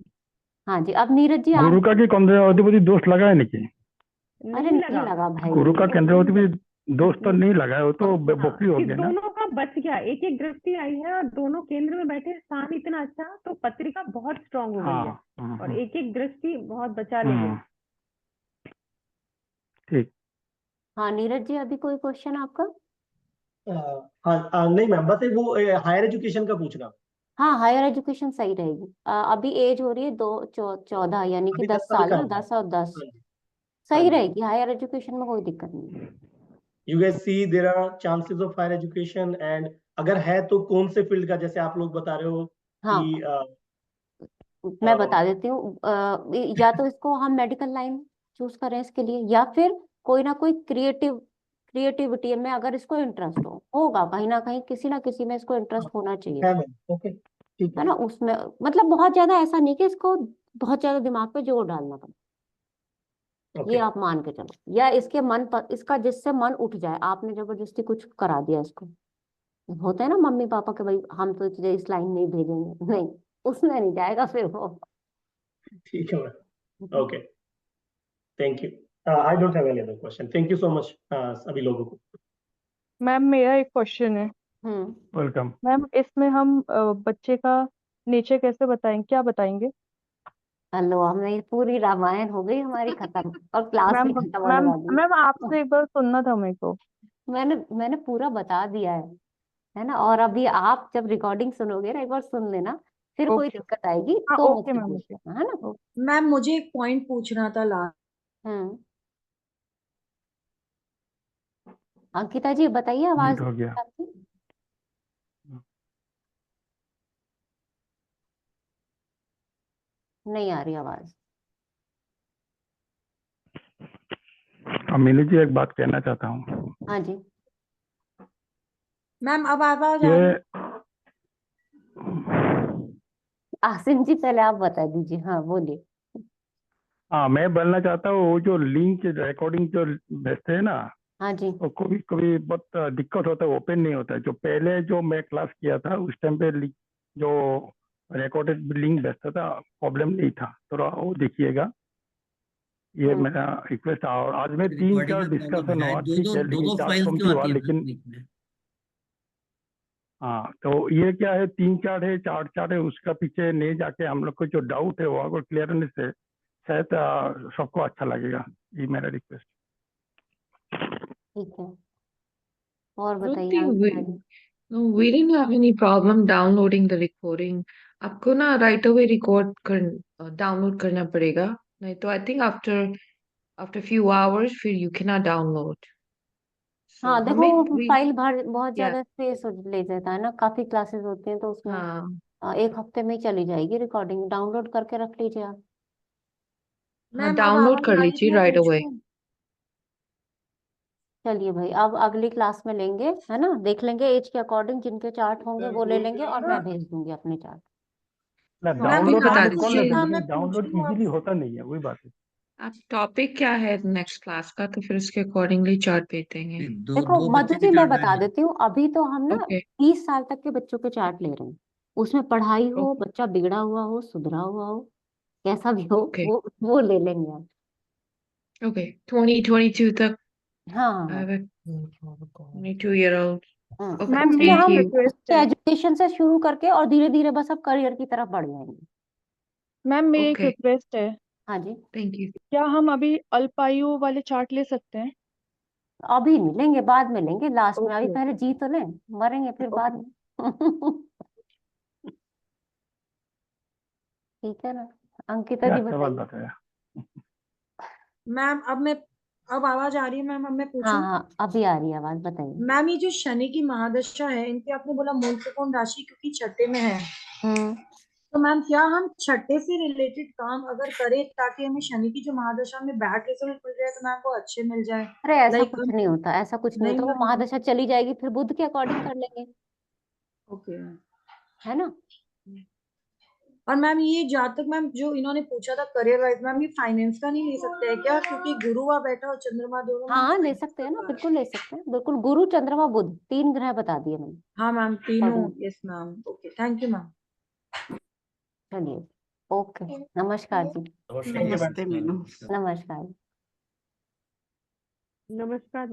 हाँ जी, अब नीरज जी गुरु आप। का कि केंद्र अधिपति दोष लगा है नहीं? अरे नहीं नहीं लगा। लगा भाई। गुरु का केंद्र अधिपति दोष तो नहीं लगा है, वो तो हाँ, बोकरी हो कि गया ना। दोनों का बच गया, एक एक दृष्टि आई है और दोनों केंद्र में बैठे, स्थान इतना अच्छा, तो पत्रिका बहुत स्ट्रांग हो गई है हाँ और एक एक दृष्टि बहुत बचा ले गई। ठीक। हाँ नीरज जी, अभी कोई क्वेश्चन आपका? हाँ नहीं मैम, बस वो हायर एजुकेशन का पूछ रहा। हाँ हायर एजुकेशन सही रहेगी। अभी एज हो रही है 14 यानी कि अभी 10 10 साल साल का ना, है। 10 और 10 हाँ जी, हाँ सही जी। रहेगी। हायर एजुकेशन में कोई दिक्कत नहीं है। You guess see there are chances of higher education, and अगर है तो कौन से फील्ड का, जैसे आप लोग बता रहे हो हाँ कि मैं बता देती हूँ। या तो इसको हम मेडिकल लाइन चूज करें इसके लिए, या फिर कोई ना कोई क्रिएटिविटी में अगर इसको इंटरेस्ट होगा, कहीं ना किसी में इसको इंटरेस्ट होना चाहिए, है मैम। ओके, ठीक है है। ना। उसमें मतलब बहुत ज्यादा ऐसा नहीं कि इसको बहुत ज्यादा दिमाग पे जोर डालना पड़े, ये ओके, आप मान के चलो। या इसके मन पर, इसका जिससे मन उठ जाए, आपने जबरदस्ती कुछ करा दिया इसको, होता है ना मम्मी पापा के, भाई हम तो तुझे इस लाइन नहीं भेजेंगे, नहीं उसमें नहीं जाएगा फिर वो। ठीक है ma'am. Okay, thank you. I don't have any other question, thank you so much सभी लोगों को। मैम मेरा एक क्वेश्चन है। वेलकम। मैम इसमें हम बच्चे का नेचर कैसे बताएंगे, क्या बताएंगे? हेलो, हमने पूरी रामायण हो गई हमारी खत्म, और क्लास मैम भी खत्म होने मैम वाली मैम आपसे एक बार सुनना था मेरे को। है। मैंने पूरा बता दिया है ना। और अभी आप जब रिकॉर्डिंग सुनोगे ना, एक बार सुन लेना, फिर कोई ओके। दिक्कत आएगी हाँ तो ओके मुझसे मैम, पूछ ओके। लेना, है ना। मैम मुझे एक पॉइंट पूछना था लास्ट। हम्म अंकिता जी बताइए, आवाज म्यूट हो गया। आपकी। नहीं आ रही आवाज। मीनू जी एक बात कहना चाहता हूँ। हाँ जी। मैम अब आवाज आ ये रही? आसिम जी पहले आप बता दीजिए, हाँ बोलिए। हाँ, मैं बोलना चाहता हूँ, वो जो लिंक रिकॉर्डिंग जो भेजते हैं ना, हाँ जी। वो कभी कभी बहुत दिक्कत होता है, ओपन नहीं होता है। जो पहले जो मैं क्लास किया था उस टाइम पे जो रिकॉर्डेड लिंक भेजता था, प्रॉब्लम नहीं था। थोड़ा वो देखिएगा, ये मेरा रिक्वेस्ट। और आज में 3-4 रिकॉर्डिंग में प्रॉब्लम डिस्कशन है, हुआ, दो ठीक दो है, दो लेकिन दो चार्ट फाइल्स कम क्यों हुआ, आती है लेकिन लिंक में? हाँ, तो ये क्या है, 3-4 है, 4-4 है, उसका पीछे नहीं जाके हम लोग को जो डाउट है वो अगर क्लियर होने से शायद सबको अच्छा लगेगा। ये मेरा रिक्वेस्ट। ठीक है, और I don't बताइए think Ankita ji. no, we didn't have any problem downloading the recording. आपको ना right away download करना पड़ेगा, नहीं तो I think after few hours फिर you cannot download. So हाँ देखो, हमें वो फाइल भर बहुत yeah, ज्यादा स्पेस ले जाता है ना, काफी क्लासेस होती हैं, तो उसमें हाँ एक हफ्ते में ही चली जाएगी रिकॉर्डिंग। डाउनलोड करके रख लीजिए आप। हाँ मैम अब डाउनलोड कर आवाज आ रही? लीजिए मैं right away. पूछूं? चलिए भाई, अब अगली क्लास में लेंगे, है ना, देख लेंगे एज के अकॉर्डिंग, जिनके चार्ट होंगे वो ले लेंगे, और मैं भेज दूंगी अपने चार्ट। ना टॉपिक डाउनलोड हम बता लोग कर दीजिए, लेते हैं, हाँ, लेकिन मैं पूछ डाउनलोड रही हूँ इजीली आपसे। होता नहीं है, वही बात है। आप टॉपिक क्या है नेक्स्ट क्लास का, तो फिर उसके अकॉर्डिंगली चार्ट भेज देंगे। दो देखो दो मधु बच्चे के जी, मैं चार्ट बता भेज देती हूँ, अभी तो हम ना ओके 30 साल तक के बच्चों के चार्ट ले रहे हैं। उसमें पढ़ाई हो, ओके बच्चा बिगड़ा हुआ हो, सुधरा हुआ हो, कैसा भी हो, ओके वो ले लेंगे हम। ओके 2022 तक। हाँ I हाँ have a 22-year-old. हाँ। Okay, मैम उसमें मेरी एक thank हम you. रिक्वेस्ट है। एजुकेशन से शुरू करके और धीरे धीरे बस अब करियर की तरफ बढ़ जाएंगे। मैम मेरी एक Okay, रिक्वेस्ट है, हाँ जी। thank you. क्या हम अभी अल्पायु वाले चार्ट ले सकते हैं? अभी नहीं लेंगे, बाद में लेंगे, लास्ट में। अभी ओके पहले जी तो लें, मरेंगे फिर बाद में। ठीक है ना। अंकिता क्या जी अच्छा बात बताइए। बताया। मैम अब आवाज आ रही है? मैम अब मैं हाँ पूछूं? हाँ, अभी आ रही है आवाज, बताइए। मैम ये जो शनि की महादशा है, इनके आपने बोला मूल त्रिकोण राशि क्योंकि छठे में है, हम्म। तो मैम क्या हम छठे से रिलेटेड काम अगर करें ताकि हमें शनि की जो महादशा में बैड रिजल्ट मिल जाए तो मैम वो अच्छे मिल जाए? अरे ऐसा लाइक कुछ नहीं होता, ऐसा कुछ नहीं नहीं होता। वो मैम। महादशा चली जाएगी, फिर बुध के अकॉर्डिंग कर लेंगे, ओके। है ना। और मैम ये जहाँ तक मैम जो इन्होंने पूछा था करियर वाइज, मैम ये फाइनेंस का नहीं ले सकते हैं क्या? क्योंकि गुरु वहाँ बैठा और चंद्रमा दोनों में हाँ ले फाइनेंस सकते का हैं ना, कार बिल्कुल है। ले सकते हैं, बिल्कुल। गुरु चंद्रमा बुध 3 ग्रह बता दिए मैंने हाँ मैम, तीनों। According. Yes ma'am, okay, thank you ma'am. चलिए, ओके, नमस्कार जी। नमस्कार। ठीक है मैम। नमस्ते मीनू। नमस्कार। नमस्कार।